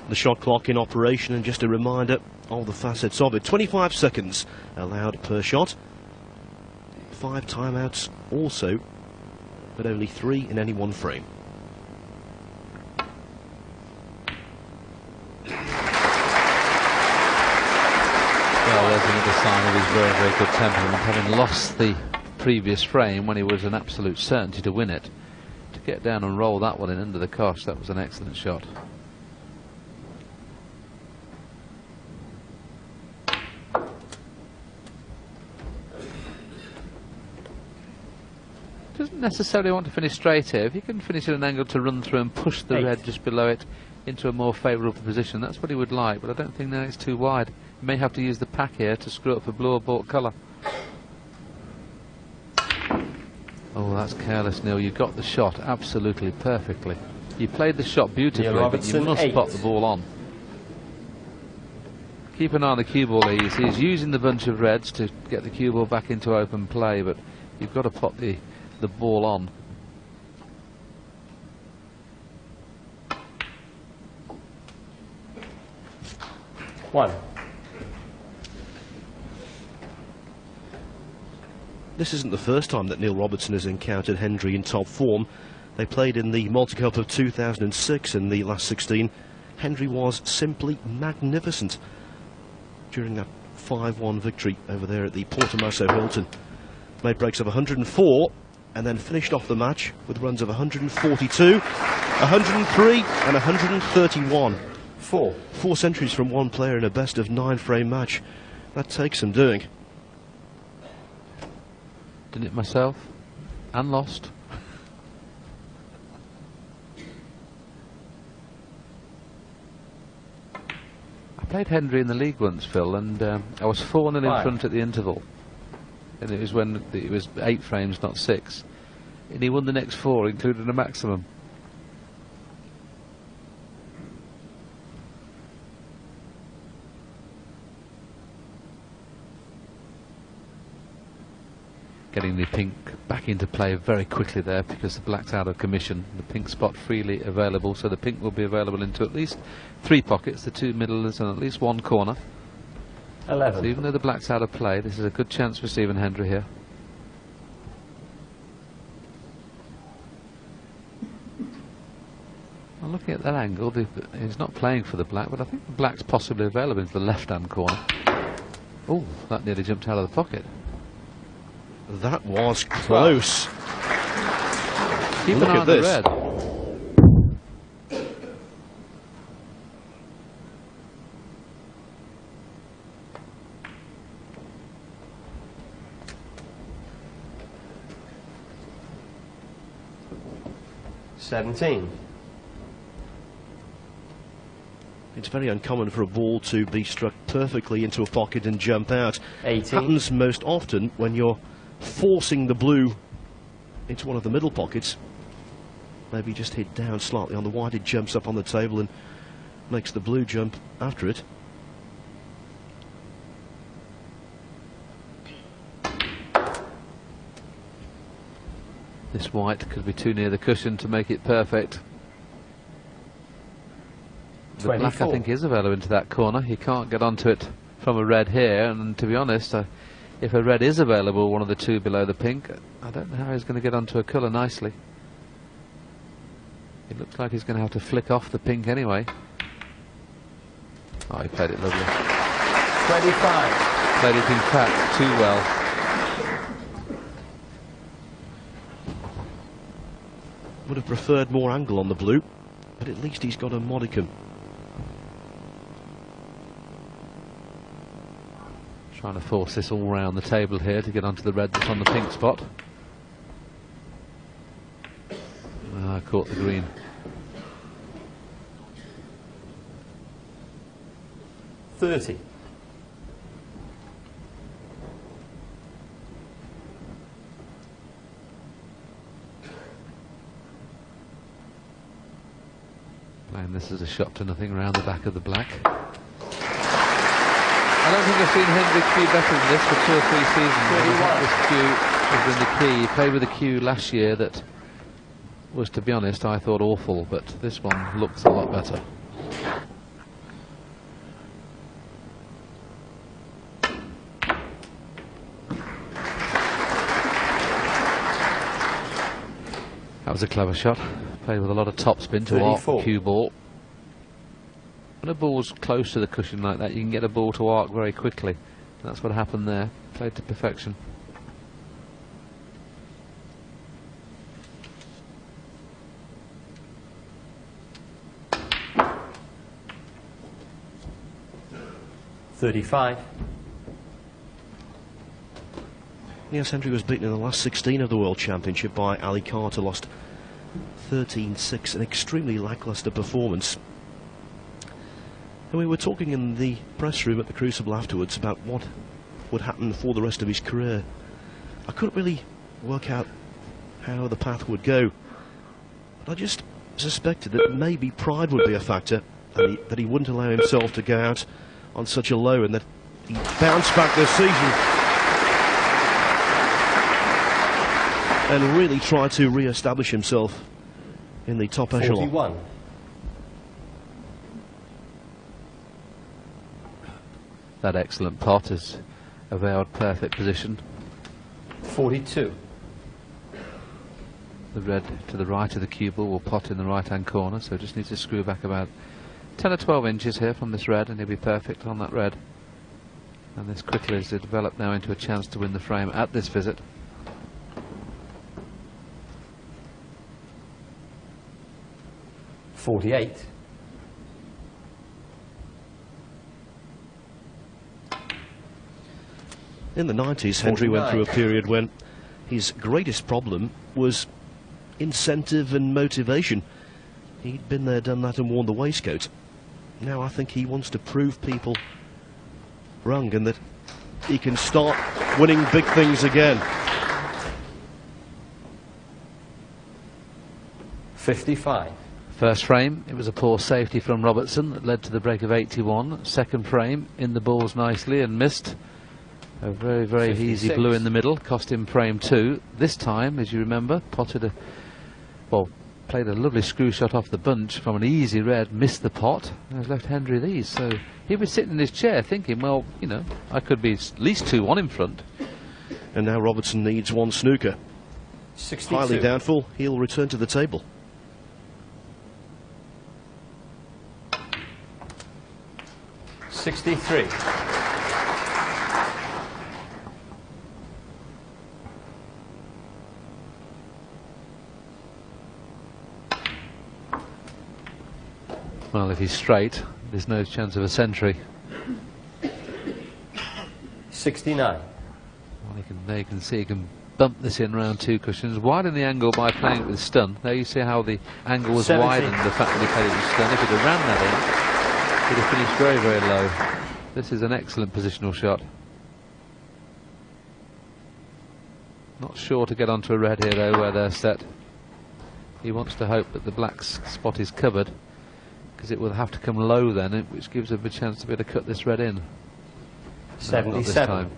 [SPEAKER 6] The shot clock in operation, and just a reminder of the facets of it. 25 seconds allowed per shot. 5 timeouts also, but only 3 in any one frame.
[SPEAKER 8] Well, there's another sign of his very, very good temperament. Having lost the previous frame when he was an absolute certainty to win it, to get down and roll that one in under the cosh, that was an excellent shot. Doesn't necessarily want to finish straight here. If he can finish at an angle to run through and push the red just below it into a more favourable position, that's what he would like, but I don't think now it's too wide. He may have to use the pack here to screw up the blue or bought colour. Oh, that's careless, Neil. You got the shot absolutely perfectly. You played the shot beautifully, but you must spot the ball on. Keep an eye on the cue ball. He's using the bunch of reds to get the cue ball back into open play, but you've got to pot the ball on.
[SPEAKER 7] One.
[SPEAKER 6] This isn't the first time that Neil Robertson has encountered Hendry in top form. They played in the Multi-Cup of 2006 in the last 16. Hendry was simply magnificent during that 5-1 victory over there at the Portomasso Hilton. Made breaks of 104 and then finished off the match with runs of 142, 103 and 131. 4 centuries from one player in a best of 9 frame match. That takes some doing.
[SPEAKER 8] Did it myself and lost. I played Hendry in the league once, Phil, and I was 4-0 in front at the interval. And it was when it was 8 frames, not 6. And he won the next 4, including a maximum. Getting the pink back into play very quickly there because the black's out of commission. The pink spot freely available, so the pink will be available into at least 3 pockets, the 2 middles and at least 1 corner.
[SPEAKER 7] 11.
[SPEAKER 8] So even though the black's out of play, this is a good chance for Stephen Hendry here. Well, looking at that angle, he's not playing for the black, but I think the black's possibly available into the left-hand corner. Oh, that nearly jumped out of the pocket.
[SPEAKER 6] That was close.
[SPEAKER 8] Keep
[SPEAKER 6] Look
[SPEAKER 8] an eye
[SPEAKER 6] at
[SPEAKER 8] on the
[SPEAKER 6] this.
[SPEAKER 8] red.
[SPEAKER 6] It's very uncommon for a ball to be struck perfectly into a pocket and jump out.
[SPEAKER 7] 18.
[SPEAKER 6] Happens most often when you're forcing the blue into one of the middle pockets. Maybe just hit down slightly on the white, it jumps up on the table and makes the blue jump after it.
[SPEAKER 8] This white could be too near the cushion to make it perfect. The
[SPEAKER 7] 24.
[SPEAKER 8] black, I think, is available into that corner. He can't get onto it from a red here, and to be honest, if a red is available, one of the 2 below the pink, I don't know how he's going to get onto a colour nicely. It looks like he's going to have to flick off the pink anyway. Oh, he played it lovely.
[SPEAKER 7] 25.
[SPEAKER 8] Played it in fact too well.
[SPEAKER 6] Would have preferred more angle on the blue, but at least he's got a modicum.
[SPEAKER 8] Trying to force this all round the table here to get onto the red that's on the pink spot. Ah, caught the green.
[SPEAKER 7] $30.
[SPEAKER 8] Playing this as a shot to nothing around the back of the black. I don't think I've seen Hendry cue better than this for 2 or 3 seasons. I think this cue has been the key. He played with a cue last year that was, to be honest, I thought awful, but this one looks a lot better. That was a clever shot. Played with a lot of topspin to arc the cue ball. When a ball's close to the cushion like that, you can get a ball to arc very quickly. That's what happened there. Played to perfection.
[SPEAKER 7] $35.
[SPEAKER 6] Yes, Hendry was beaten in the last 16 of the World Championship by Ali Carter, lost 13-6, an extremely lacklustre performance. And we were talking in the press room at the Crucible afterwards about what would happen for the rest of his career. I couldn't really work out how the path would go, but I just suspected that maybe pride would be a factor, and that he wouldn't allow himself to go out on such a low, and that he'd bounce back this season and really try to re-establish himself in the top echelon.
[SPEAKER 7] 41.
[SPEAKER 8] That excellent pot is a avowed perfect position.
[SPEAKER 7] 42.
[SPEAKER 8] The red to the right of the cue ball will pot in the right hand corner, so just needs to screw back about 10 or 12 inches here from this red and he'll be perfect on that red. And this quickly has developed now into a chance to win the frame at this visit.
[SPEAKER 7] $48.
[SPEAKER 6] In the 90s, Hendry went through a period when his greatest problem was incentive and motivation. He'd been there, done that, and worn the waistcoat. Now I think he wants to prove people wrong and that he can start winning big things again.
[SPEAKER 7] 55.
[SPEAKER 8] First frame, it was a poor safety from Robertson that led to the break of 81. Second frame, in the balls nicely and missed. A very, very
[SPEAKER 7] 56.
[SPEAKER 8] easy blue in the middle, cost him frame 2. This time, as you remember, played a lovely screw shot off the bunch from an easy red, missed the pot, and has left Hendry these. So he was sitting in his chair thinking, well, you know, I could be at least 2-1 in front.
[SPEAKER 6] And now Robertson needs 1 snooker.
[SPEAKER 7] 62.
[SPEAKER 6] Highly doubtful he'll return to the table.
[SPEAKER 7] $63.
[SPEAKER 8] Well, if he's straight, there's no chance of a century.
[SPEAKER 7] 69.
[SPEAKER 8] Well, there you can see he can bump this in round 2 cushions, widen the angle by playing it with stun. There you see how the angle was
[SPEAKER 7] 70.
[SPEAKER 8] widened, the fact that he played it with stun. If he'd have ran that in, he'd have finished very, very low. This is an excellent positional shot. Not sure to get onto a red here though, where they're set. He wants to hope that the black spot is covered, because it will have to come low then, which gives him a chance to be able to cut this red in. No, not this
[SPEAKER 7] 77.
[SPEAKER 8] time.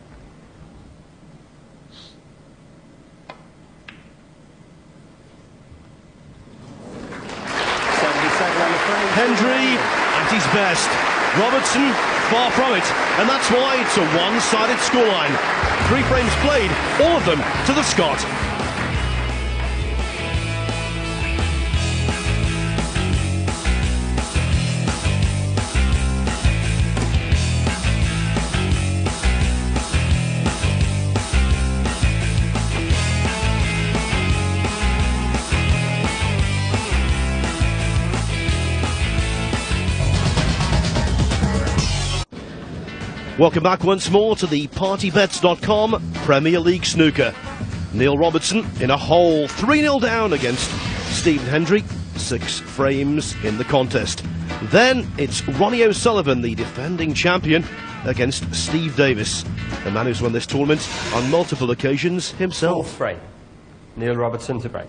[SPEAKER 6] Hendry at his best. Robertson far from it, and that's why it's a one-sided scoreline. 3 frames played, all of them to the Scot. Welcome back once more to the partybets.com Premier League Snooker. Neil Robertson in a hole, 3-0 down against Stephen Hendry, 6 frames in the contest. Then it's Ronnie O'Sullivan, the defending champion, against Steve Davis, the man who's won this tournament on multiple occasions himself.
[SPEAKER 7] 4th frame. Neil Robertson to break.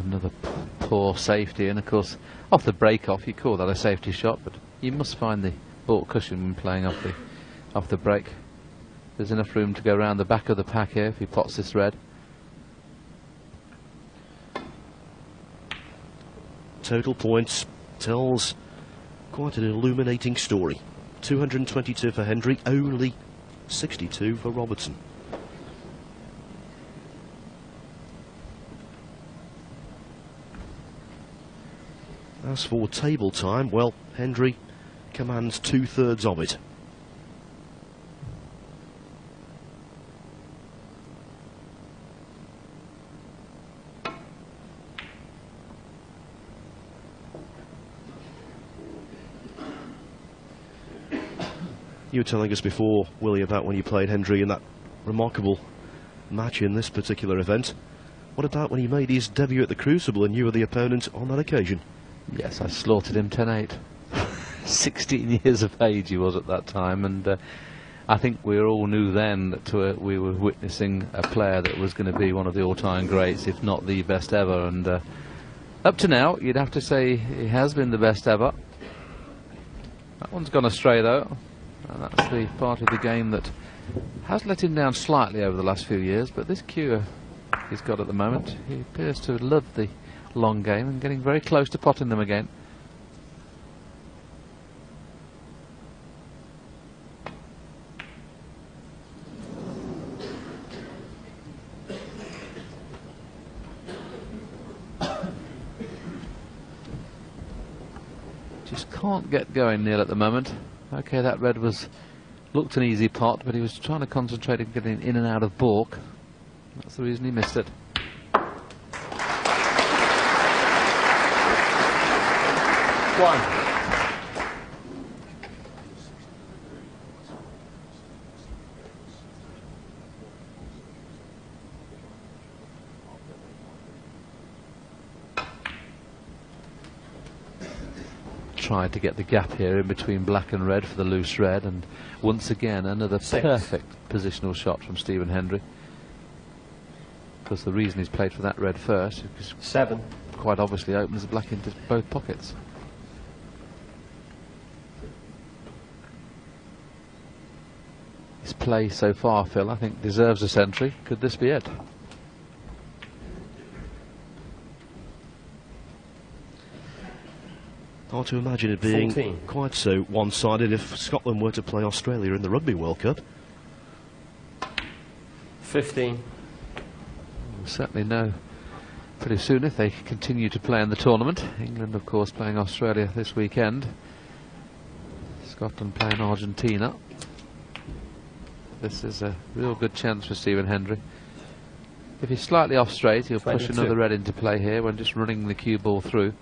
[SPEAKER 8] Another poor safety, and of course off the break off you call that a safety shot, but you must find the baulk cushion when playing off the break. There's enough room to go around the back of the pack here if he pots this red.
[SPEAKER 6] Total points tells quite an illuminating story. 222 for Hendry, only 62 for Robertson. As for table time, well, Hendry commands 2/3 of it. You were telling us before, Willie, about when you played Hendry in that remarkable match in this particular event. What about when he made his debut at the Crucible and you were the opponent on that occasion?
[SPEAKER 8] Yes, I slaughtered him 10-8. 16 years of age he was at that time, and I think we all knew then that we were witnessing a player that was going to be one of the all-time greats, if not the best ever. And up to now, you'd have to say he has been the best ever. That one's gone astray though, and that's the part of the game that has let him down slightly over the last few years. But this cue he's got at the moment, he appears to love the long game and getting very close to potting them again. Just can't get going, Neil, at the moment. Okay, that red looked an easy pot, but he was trying to concentrate on getting in and out of baulk. That's the reason he missed it.
[SPEAKER 7] One.
[SPEAKER 8] tried to get the gap here in between black and red for the loose red, and once again another perfect positional shot from Stephen Hendry. Because the reason he's played for that red first is because
[SPEAKER 7] 7.
[SPEAKER 8] quite obviously opens the black into both pockets. His play so far, Phil, I think deserves a century. Could this be it?
[SPEAKER 6] Hard to imagine it being
[SPEAKER 7] 14.
[SPEAKER 6] quite so one-sided if Scotland were to play Australia in the Rugby World Cup.
[SPEAKER 7] 15.
[SPEAKER 8] We'll certainly know pretty soon if they continue to play in the tournament. England, of course, playing Australia this weekend. Scotland playing Argentina. This is a real good chance for Stephen Hendry. If he's slightly off straight, he'll
[SPEAKER 7] 22.
[SPEAKER 8] push another red into play here when just running the cue ball through.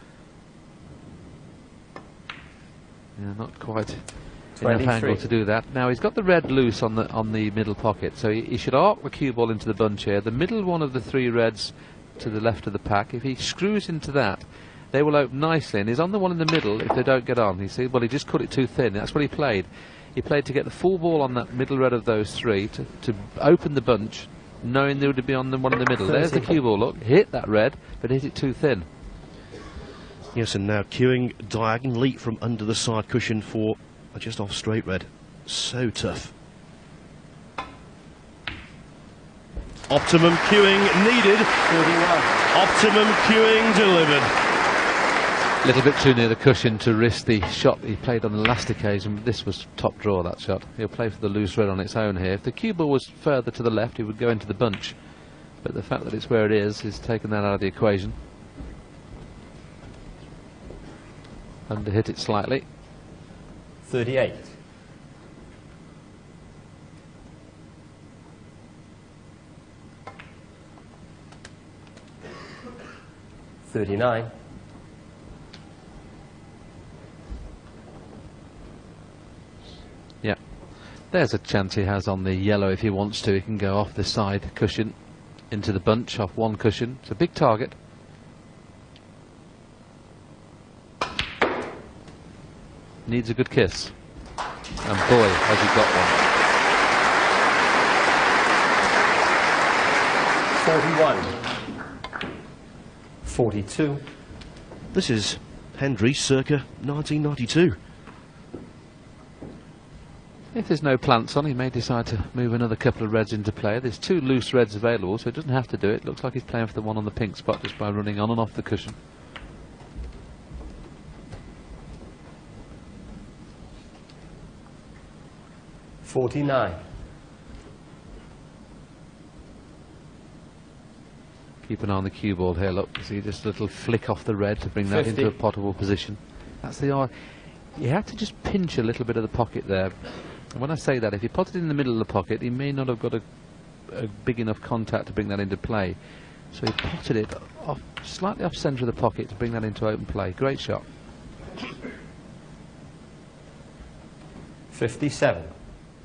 [SPEAKER 8] Yeah, not quite enough
[SPEAKER 7] 23.
[SPEAKER 8] angle to do that. Now he's got the red loose on the middle pocket, so he should arc the cue ball into the bunch here. The middle one of the 3 reds to the left of the pack, if he screws into that, they will open nicely, and he's on the one in the middle if they don't get on. You see, well, he just cut it too thin. That's what he played. He played to get the full ball on that middle red of those 3 to open the bunch, knowing they would be on the one in the middle. There's the cue ball, look, hit that red, but hit it too thin.
[SPEAKER 6] Yes, and now cueing diagonally from under the side cushion for just off straight red. So tough. Optimum cueing needed.
[SPEAKER 7] 41.
[SPEAKER 6] Optimum cueing delivered.
[SPEAKER 8] A little bit too near the cushion to risk the shot that he played on the last occasion, but this was top draw, that shot. He'll play for the loose red on its own here. If the cue ball was further to the left, he would go into the bunch. But the fact that it's where it is, he's taken that out of the equation. Underhit it slightly.
[SPEAKER 7] 38. $39.
[SPEAKER 8] Yeah, there's a chance he has on the yellow if he wants to. He can go off the side cushion into the bunch, off one cushion. It's a big target. Needs a good kiss. And boy, has he got one.
[SPEAKER 7] 41. 42.
[SPEAKER 6] This is Hendry circa 1992.
[SPEAKER 8] If there's no plants on, he may decide to move another couple of reds into play. There's 2 loose reds available, so he doesn't have to do it. Looks like he's playing for the one on the pink spot just by running on and off the cushion.
[SPEAKER 7] $49.
[SPEAKER 8] Keep an eye on the cue ball here, look. See just a little flick off the red to bring that
[SPEAKER 7] 50.
[SPEAKER 8] into a potable position. That's the art. You have to just pinch a little bit of the pocket there. And when I say that, if you pot it in the middle of the pocket, he may not have got a big enough contact to bring that into play. So he potted it off, slightly off centre of the pocket to bring that into open play. Great shot.
[SPEAKER 7] 57.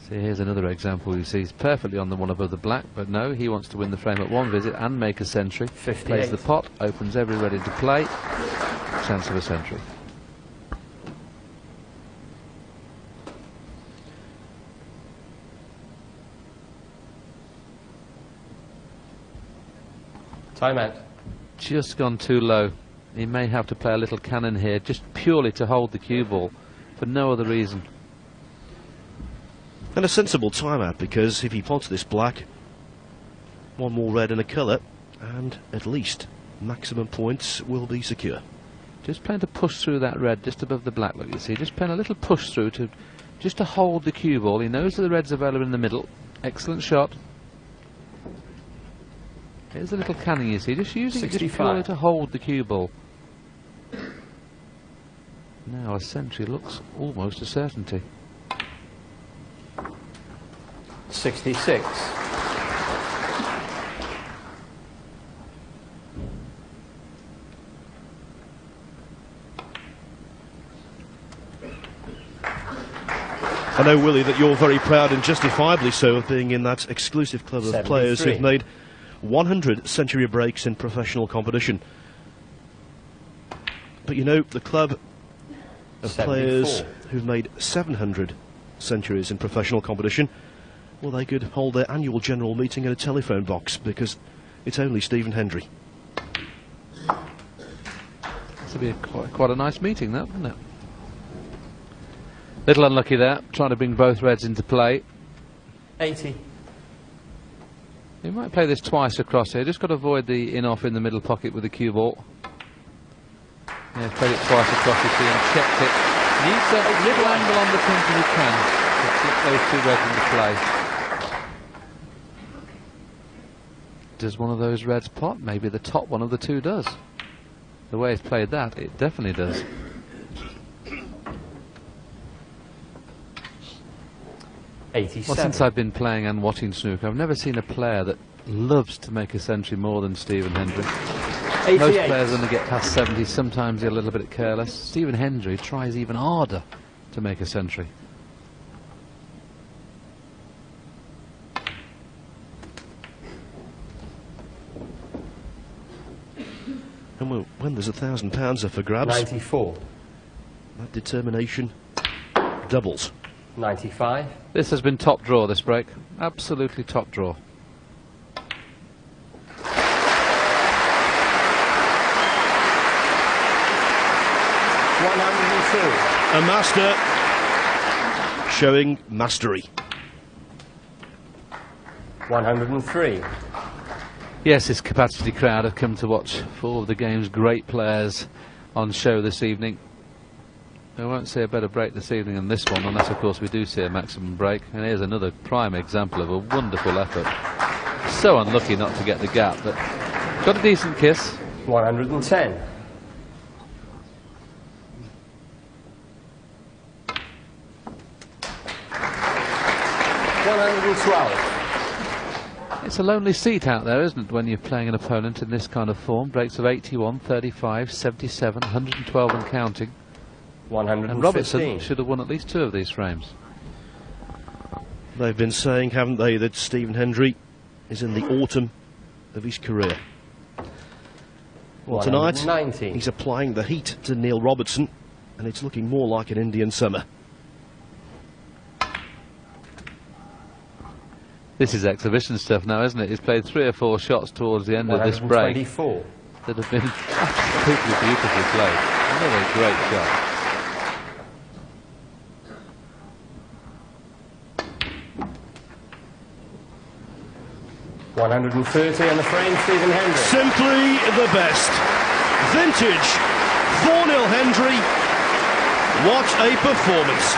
[SPEAKER 8] See, here's another example. You see he's perfectly on the one above the black, but no, he wants to win the frame at one visit and make a century.
[SPEAKER 7] 58.
[SPEAKER 8] Plays the pot, opens every red into play. Chance of a century.
[SPEAKER 7] Timeout.
[SPEAKER 8] Just gone too low. He may have to play a little cannon here, just purely to hold the cue ball, for no other reason.
[SPEAKER 6] And a sensible timeout, because if he pots this black, one more red and a colour, and at least maximum points will be secure.
[SPEAKER 8] Just playing to push through that red just above the black, look, you see, just playing a little push through to just to hold the cue ball. He knows that the red's available in the middle. Excellent shot. Here's a little cannon, you see, just using it just purely to hold the cue ball. Now a century looks almost a certainty.
[SPEAKER 7] 66.
[SPEAKER 6] I know, Willie, that you're very proud, and justifiably so, of being in that exclusive club of
[SPEAKER 7] 73.
[SPEAKER 6] players who've made 100 century breaks in professional competition. But you know, the club of
[SPEAKER 7] 74.
[SPEAKER 6] players who've made 700 centuries in professional competition, well, they could hold their annual general meeting in a telephone box, because it's only Stephen Hendry.
[SPEAKER 8] This will be quite a nice meeting, that, wouldn't it? Little unlucky there, trying to bring both reds into play.
[SPEAKER 7] 80.
[SPEAKER 8] You might play this twice across here, just got to avoid the in-off in the middle pocket with the cue ball. Yeah, played it twice across, you see, and checked it. Needs a little angle on the pin if he can to get those two reds into play. Does one of those reds pot? Maybe the top one of the two does. The way he's played that, it definitely does. Well, since I've been playing and watching snooker, I've never seen a player that loves to make a century more than Stephen Hendry.
[SPEAKER 7] 88.
[SPEAKER 8] Most players only get past 70, sometimes they're a little bit careless. Stephen Hendry tries even harder to make a century.
[SPEAKER 6] And when there's £1,000 up for grabs,
[SPEAKER 7] 94.
[SPEAKER 6] that determination doubles.
[SPEAKER 7] 95.
[SPEAKER 8] This has been top draw, this break. Absolutely top draw.
[SPEAKER 7] 102.
[SPEAKER 6] A master showing mastery.
[SPEAKER 7] 103.
[SPEAKER 8] Yes, this capacity crowd have come to watch four of the game's great players on show this evening. I won't see a better break this evening than this one, unless of course we do see a maximum break. And here's another prime example of a wonderful effort. So unlucky not to get the gap, but got a decent kiss.
[SPEAKER 7] 110. 112.
[SPEAKER 8] It's a lonely seat out there, isn't it, when you're playing an opponent in this kind of form? Breaks of 81, 35, 77, 112 and counting.
[SPEAKER 7] 115.
[SPEAKER 8] And Robertson should have won at least two of these frames.
[SPEAKER 6] They've been saying, haven't they, that Stephen Hendry is in the autumn of his career. Well, tonight
[SPEAKER 7] 119.
[SPEAKER 6] he's applying the heat to Neil Robertson, and it's looking more like an Indian summer.
[SPEAKER 8] This is exhibition stuff now, isn't it? He's played 3 or 4 shots towards the end of this break
[SPEAKER 7] 124.
[SPEAKER 8] that have been absolutely beautifully played. Another great shot.
[SPEAKER 7] $130 on the frame, Stephen Hendry.
[SPEAKER 6] Simply the best. Vintage 4-0 Hendry. What a performance.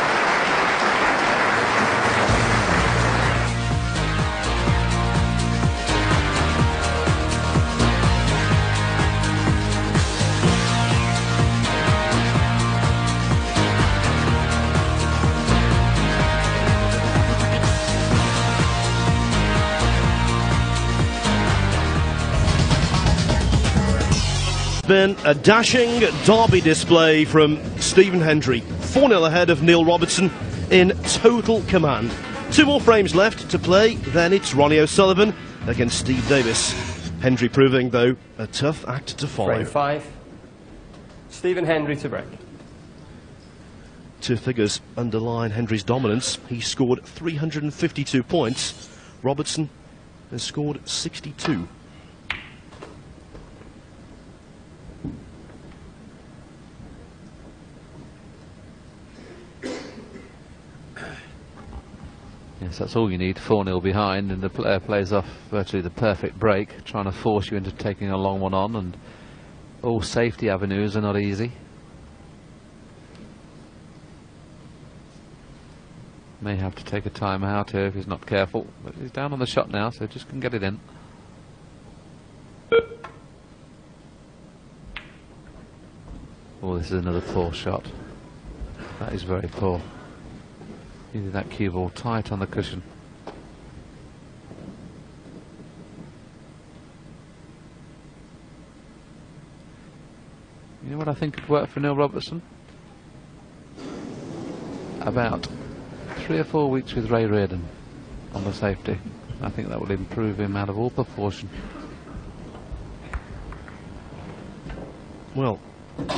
[SPEAKER 6] Been a dashing derby display from Stephen Hendry. 4-0 ahead of Neil Robertson in total command. 2 more frames left to play, then it's Ronnie O'Sullivan against Steve Davis. Hendry proving, though, a tough act to follow.
[SPEAKER 7] Frame 5. Stephen Hendry to break.
[SPEAKER 6] 2 figures underline Hendry's dominance. He scored 352 points. Robertson has scored 62.
[SPEAKER 8] Yes, that's all you need, 4-0 behind, and the player plays off virtually the perfect break, trying to force you into taking a long one on, and all safety avenues are not easy. May have to take a time out here if he's not careful, but he's down on the shot now, so just can get it in. Oh, this is another poor shot. That is very poor. Needed that cue ball tight on the cushion. You know what I think could work for Neil Robertson? About 3 or 4 weeks with Ray Reardon on the safety. I think that will improve him out of all proportion.
[SPEAKER 6] Well,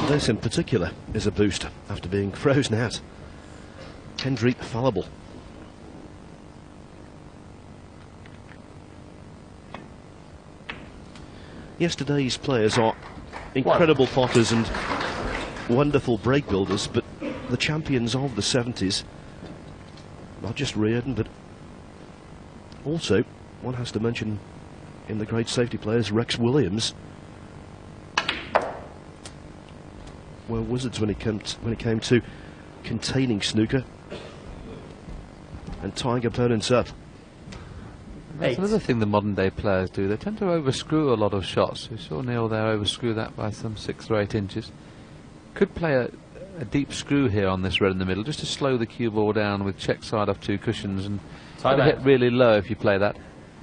[SPEAKER 6] This in particular is a boost after being frozen out. Hendry fallible. Yesterday's players are incredible potters and wonderful break builders, but the champions of the 70s, not just Reardon, but also, one has to mention in the great safety players, Rex Williams, were wizards when it came to containing snooker and tying opponents up.
[SPEAKER 8] That's another thing the modern day players do. They tend to overscrew a lot of shots. We saw Neil there overscrew that by some 6 or 8 inches. Could play a deep screw here on this red in the middle, just to slow the cue ball down with check side off 2 cushions and hit really low if you play that.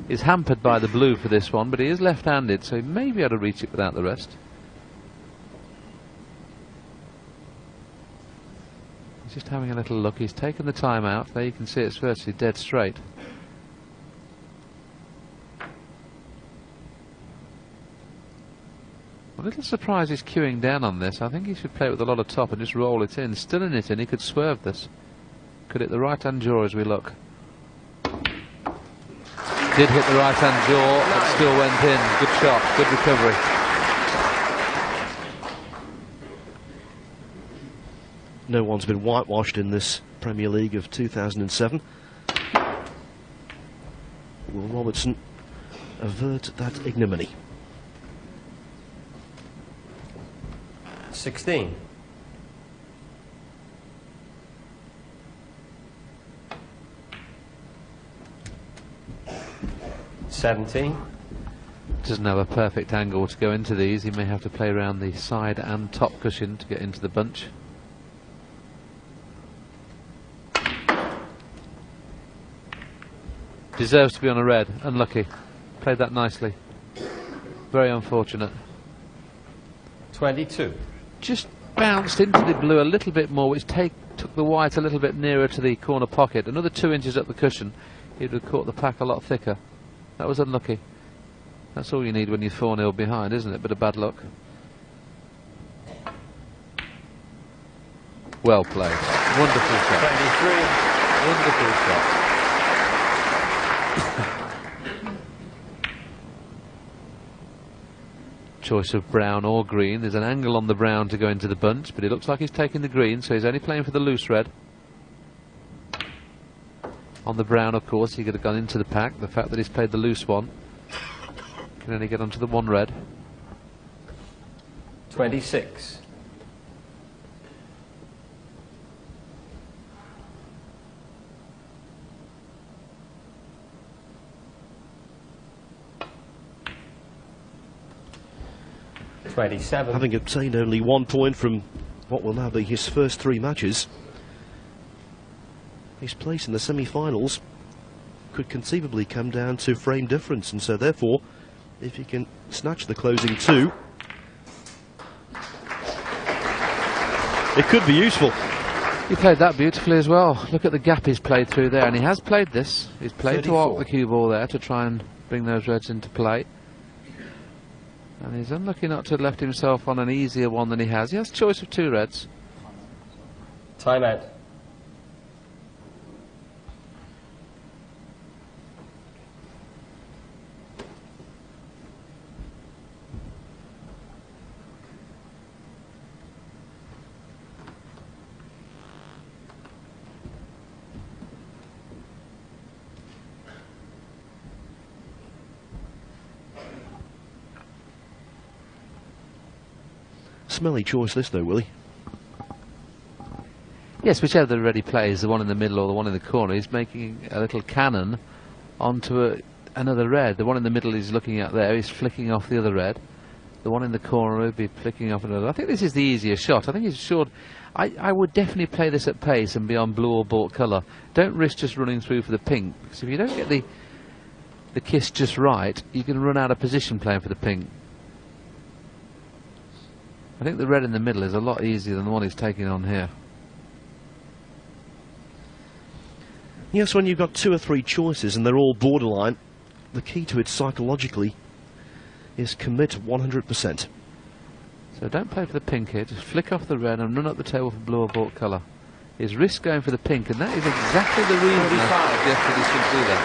[SPEAKER 8] He's hampered by the blue for this one, but he is left-handed, so he may be able to reach it without the rest. He's just having a little look. He's taken the time out. There you can see it's virtually dead straight. I'm a little surprised he's queuing down on this. I think he should play it with a lot of top and just roll it in. Still in it in, he could swerve this. Could hit the right-hand jaw as we look. Did hit the right-hand jaw, but still went in. Good shot, good recovery.
[SPEAKER 6] No one's been whitewashed in this Premier League of 2007. Will Robertson avert that ignominy?
[SPEAKER 7] 16.
[SPEAKER 8] Doesn't have a perfect angle to go into these. He may have to play around the side and top cushion to get into the bunch. Deserves to be on a red. Unlucky. Played that nicely. Very unfortunate.
[SPEAKER 7] 22.
[SPEAKER 8] Just bounced into the blue a little bit more, which took the white a little bit nearer to the corner pocket. Another 2 inches up the cushion, he'd have caught the pack a lot thicker. That was unlucky. That's all you need when you're 4-0 behind, isn't it? Bit of bad luck. Well played. Wonderful shot.
[SPEAKER 7] 23.
[SPEAKER 8] Wonderful shot. Choice of brown or green. There's an angle on the brown to go into the bunch, but it looks like he's taking the green, so he's only playing for the loose red. On the brown, of course, he could have gone into the pack. The fact that he's played the loose one, can only get onto the 1 red.
[SPEAKER 7] 26.
[SPEAKER 6] Having obtained only 1 point from what will now be his first 3 matches, his place in the semi-finals could conceivably come down to frame difference, and so therefore, if he can snatch the closing 2, it could be useful.
[SPEAKER 8] He played that beautifully as well. Look at the gap he's played through there, and he has played this. He's played 34. To arc the cue ball there to try and bring those reds into play. And he's unlucky not to have left himself on an easier one than he has. He has choice of 2 reds.
[SPEAKER 7] Time out.
[SPEAKER 6] Smelly choice this though, Willie.
[SPEAKER 8] Yes, whichever the red he plays, the one in the middle or the one in the corner, he's making a little cannon onto another red. The one in the middle he's looking at there, he's flicking off the other red. The one in the corner would be flicking off another. I think this is the easier shot. I think he's assured. I would definitely play this at pace and be on blue or bought colour. Don't risk just running through for the pink, because if you don't get the kiss just right, you can run out of position playing for the pink. I think the red in the middle is a lot easier than the one he's taking on here.
[SPEAKER 6] Yes, when you've got 2 or 3 choices and they're all borderline, the key to it psychologically is commit 100%.
[SPEAKER 8] So don't play for the pink here, just flick off the red and run up the table for blue or baulk colour. He's risk going for the pink, and that is exactly the reason I suggested he should do that.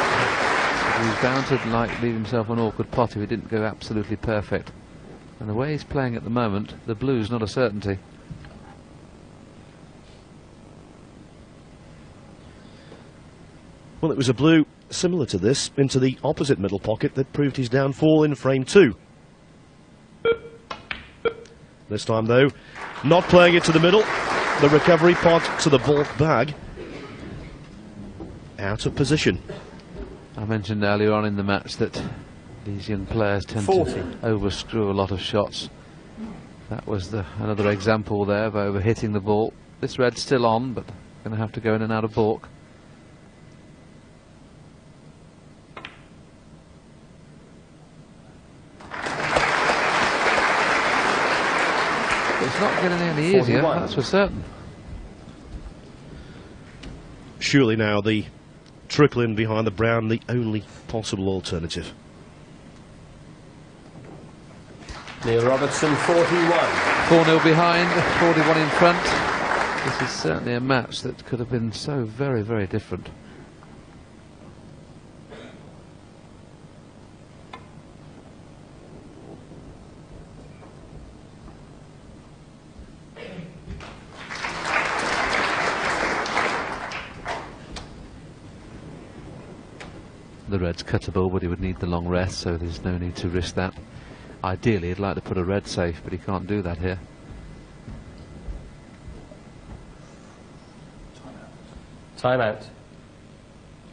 [SPEAKER 8] He's bound to like leave himself an awkward pot if he didn't go absolutely perfect. And the way he's playing at the moment, the blue's not a certainty.
[SPEAKER 6] Well, it was a blue similar to this into the opposite middle pocket that proved his downfall in frame 2. This time, though, not playing it to the middle. The recovery pot to the baulk bag. Out of position.
[SPEAKER 8] I mentioned earlier on in the match that these young players tend to overscrew a lot of shots. That was another example there of overhitting the ball. This red's still on, but going to have to go in and out of baulk. It's not getting any easier, that's for certain.
[SPEAKER 6] Surely now the trickle in behind the brown, the only possible alternative.
[SPEAKER 7] Neil Robertson, 41.
[SPEAKER 8] 4-0 behind, 41 in front. This is certainly a match that could have been so very, very different. The red's cuttable, but he would need the long rest, so there's no need to risk that. Ideally, he'd like to put a red safe, but he can't do that here.
[SPEAKER 7] Time out.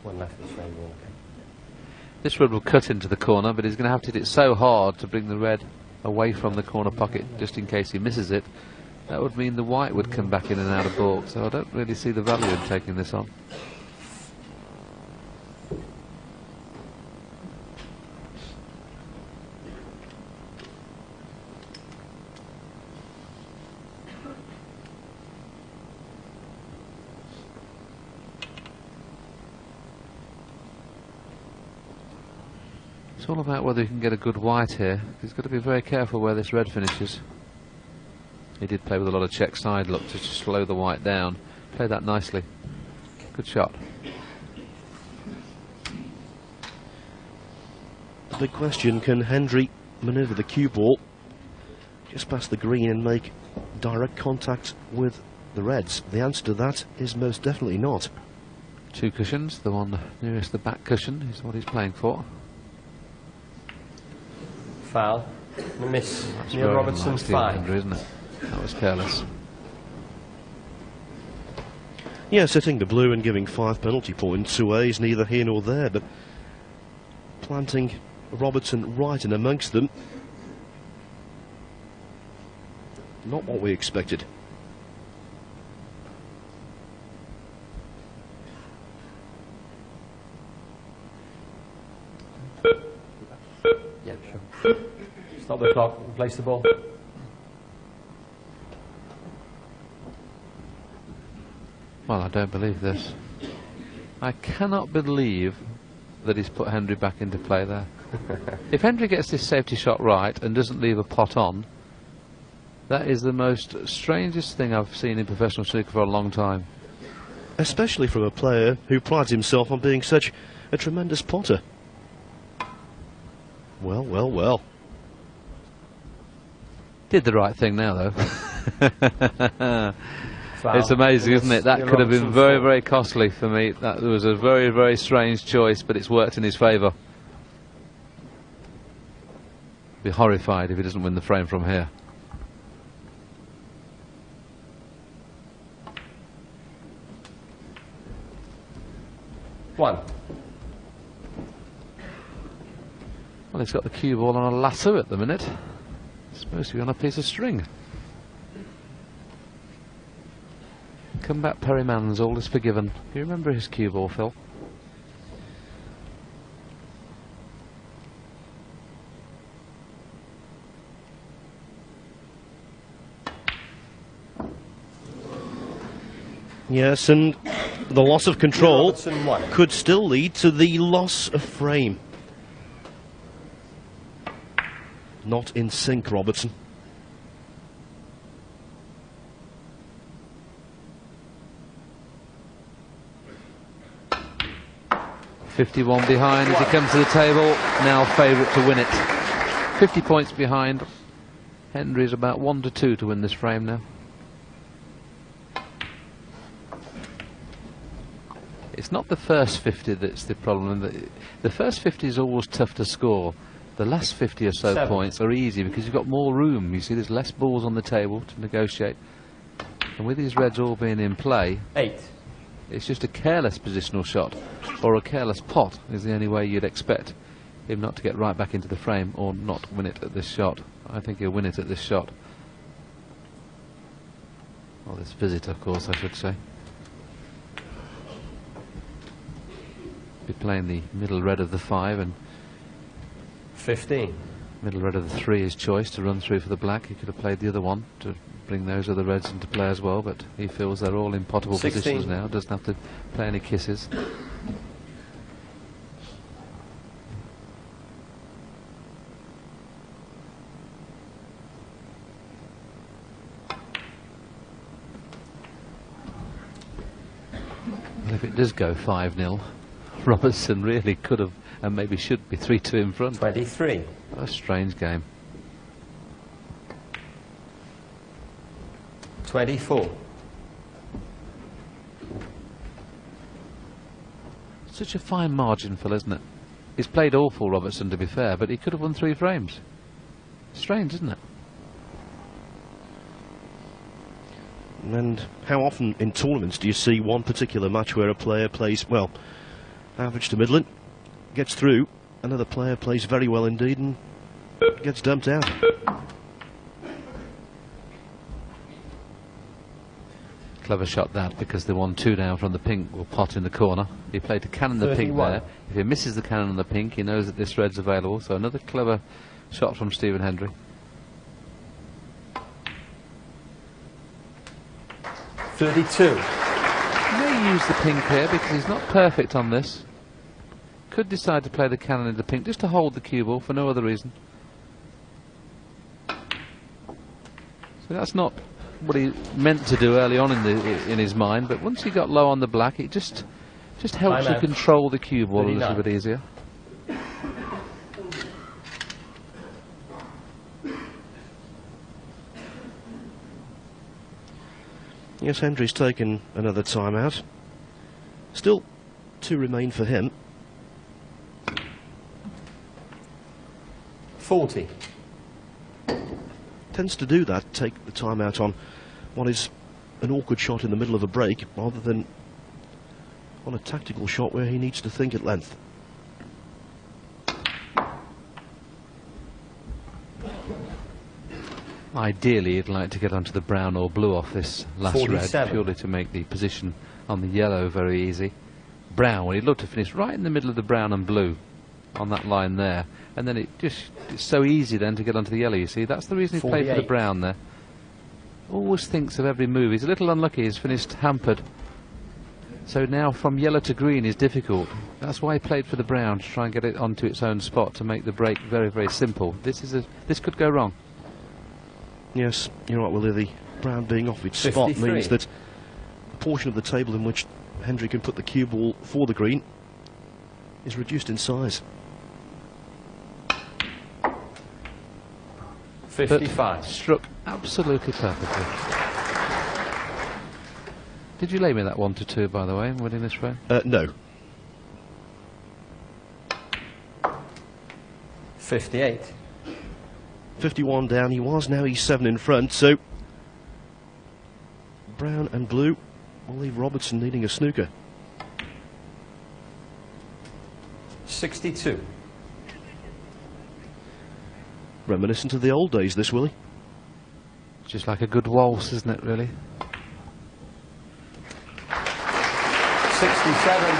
[SPEAKER 7] One left for frame 1.
[SPEAKER 8] This red will cut into the corner, but he's going to have to hit it so hard to bring the red away from the corner pocket, just in case he misses it. That would mean the white would come back in and out of baulk, so I don't really see the value in taking this on. It's all about whether you can get a good white here. He's got to be very careful where this red finishes. He did play with a lot of check side look to slow the white down. Played that nicely. Good shot.
[SPEAKER 6] The big question, can Hendry manoeuvre the cue ball just past the green and make direct contact with the reds? The answer to that is most definitely not.
[SPEAKER 8] 2 cushions, the one nearest the back cushion is what he's playing for.
[SPEAKER 7] Foul. Miss.
[SPEAKER 8] That's
[SPEAKER 7] Neil
[SPEAKER 8] very
[SPEAKER 7] Robertson,
[SPEAKER 8] nice,
[SPEAKER 7] 5.
[SPEAKER 8] Hendry, isn't it? That was careless.
[SPEAKER 6] Yeah, setting the blue and giving 5 penalty points away is neither here nor there, but planting Robertson right in amongst them, not what we expected.
[SPEAKER 7] Yeah, sure. Stop the clock, place the ball.
[SPEAKER 8] Well, I don't believe this. I cannot believe that he's put Hendry back into play there. If Hendry gets this safety shot right and doesn't leave a pot on, that is the most strangest thing I've seen in professional snooker for a long time.
[SPEAKER 6] Especially from a player who prides himself on being such a tremendous potter. Well, well, well.
[SPEAKER 8] Did the right thing now, though. It's amazing, isn't it? That could have been very, very costly for me. That was a very, very strange choice, but it's worked in his favour. Be horrified if he doesn't win the frame from here.
[SPEAKER 7] One.
[SPEAKER 8] Well, he's got the cue ball on a lasso at the minute. It's supposed to be on a piece of string. Come back, Perry Mans, all is forgiven. Do you remember his cue ball, Phil?
[SPEAKER 6] Yes, and the loss of control could still lead to the loss of frame. Not in sync, Robertson.
[SPEAKER 8] 51 behind as he comes to the table, now favourite to win it. 50 points behind. Hendry's about 1-2 to win this frame now. It's not the first 50 that's the problem. The first 50 is always tough to score. The last 50 or so points are easy because you've got more room. You see, there's less balls on the table to negotiate. And with these reds all being in play,
[SPEAKER 7] 8.
[SPEAKER 8] It's just a careless positional shot or a careless pot is the only way you'd expect him not to get right back into the frame or not win it at this shot. I think he'll win it at this shot. Well, this visit, of course, I should say. Be playing the middle red of the 5 and
[SPEAKER 7] 15.
[SPEAKER 8] Middle red of the 3 is choice to run through for the black. He could have played the other one to bring those other reds into play as well, but he feels they're all in potable
[SPEAKER 7] 16.
[SPEAKER 8] positions now. Doesn't have to play any kisses. Well, if it does go 5-0, Robertson really could have and maybe should be 3-2 in front.
[SPEAKER 7] 23.
[SPEAKER 8] A strange game.
[SPEAKER 7] 24.
[SPEAKER 8] Such a fine margin, Phil, isn't it? He's played awful, Robertson, to be fair, but he could have won 3 frames. Strange, isn't it?
[SPEAKER 6] And how often in tournaments do you see one particular match where a player plays, well, average to middling, gets through, another player plays very well indeed and gets dumped out?
[SPEAKER 8] Clever shot that, because the 1-2 down from the pink will pot in the corner. He played to cannon the pink there. If he misses the cannon on the pink, he knows that this red's available. So another clever shot from Stephen Hendry.
[SPEAKER 7] 32.
[SPEAKER 8] He may use the pink here because he's not perfect on this. Could decide to play the cannon in the pink just to hold the cue ball for no other reason. So that's not what he meant to do early on in his mind, but once he got low on the black, it just helps you control the cue ball a little bit easier.
[SPEAKER 6] Yes, Hendry's taken another timeout. Still 2 remain for him.
[SPEAKER 7] 40.
[SPEAKER 6] Tends to do that, take the timeout on what is an awkward shot in the middle of a break, rather than on a tactical shot where he needs to think at length.
[SPEAKER 8] Ideally, he'd like to get onto the brown or blue off this last
[SPEAKER 7] 47.
[SPEAKER 8] red, purely to make the position on the yellow very easy. Brown, well, he'd love to finish right in the middle of the brown and blue on that line there, and then it's so easy then to get onto the yellow, you see. That's the reason he played for the brown there. Always thinks of every move. He's a little unlucky, he's finished hampered. So now from yellow to green is difficult. That's why he played for the brown, to try and get it onto its own spot, to make the break very, very simple. This could go wrong.
[SPEAKER 6] Yes, you're right, Willie. The brown being off its spot
[SPEAKER 7] 53.
[SPEAKER 6] means that the portion of the table in which Hendry can put the cue ball for the green is reduced in size.
[SPEAKER 7] 55.
[SPEAKER 8] But struck absolutely perfectly. Did you lay me that 1-2, by the way, in winning this frame?
[SPEAKER 6] No.
[SPEAKER 7] 58.
[SPEAKER 6] 51 down he was, now he's 7 in front, so brown and blue will leave Robertson needing a snooker.
[SPEAKER 7] 62.
[SPEAKER 6] Reminiscent of the old days, this, Willie.
[SPEAKER 8] Just like a good waltz, isn't it, really?
[SPEAKER 7] 67.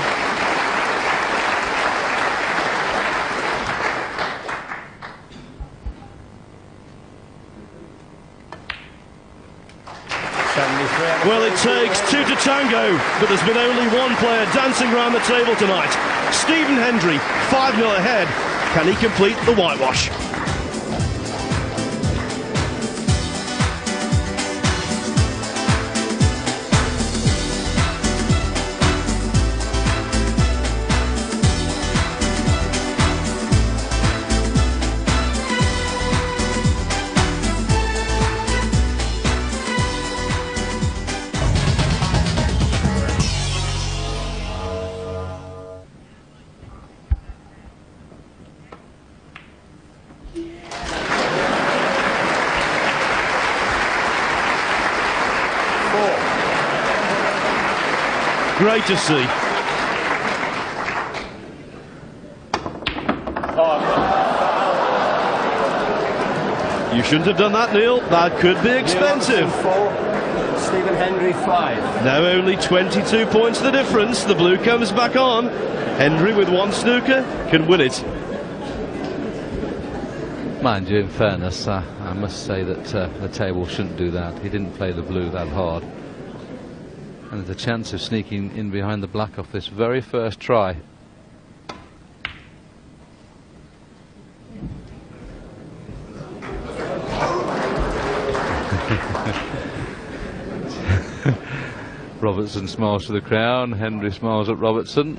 [SPEAKER 6] Well, it takes 2 to tango, but there's been only one player dancing around the table tonight. Stephen Hendry, 5-0 ahead. Can he complete the whitewash? great to see. You shouldn't have done that, Neil. That could be expensive.
[SPEAKER 7] Stephen Hendry 5.
[SPEAKER 6] Now only 22 points the difference. The blue comes back on. Hendry with one snooker can win it.
[SPEAKER 8] Mind you, in fairness, I must say that the table shouldn't do that. He didn't play the blue that hard. And there's a chance of sneaking in behind the black off this very first try. Robertson smiles to the crowd. Hendry smiles at Robertson.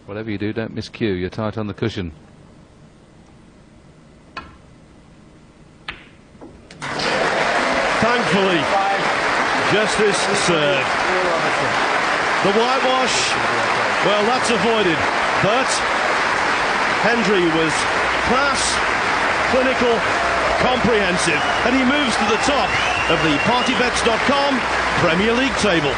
[SPEAKER 8] Whatever you do, don't miscue. You're tight on the cushion.
[SPEAKER 6] Thankfully, justice served. The whitewash, well, that's avoided. But Hendry was class, clinical, comprehensive, and he moves to the top of the partybets.com Premier League table.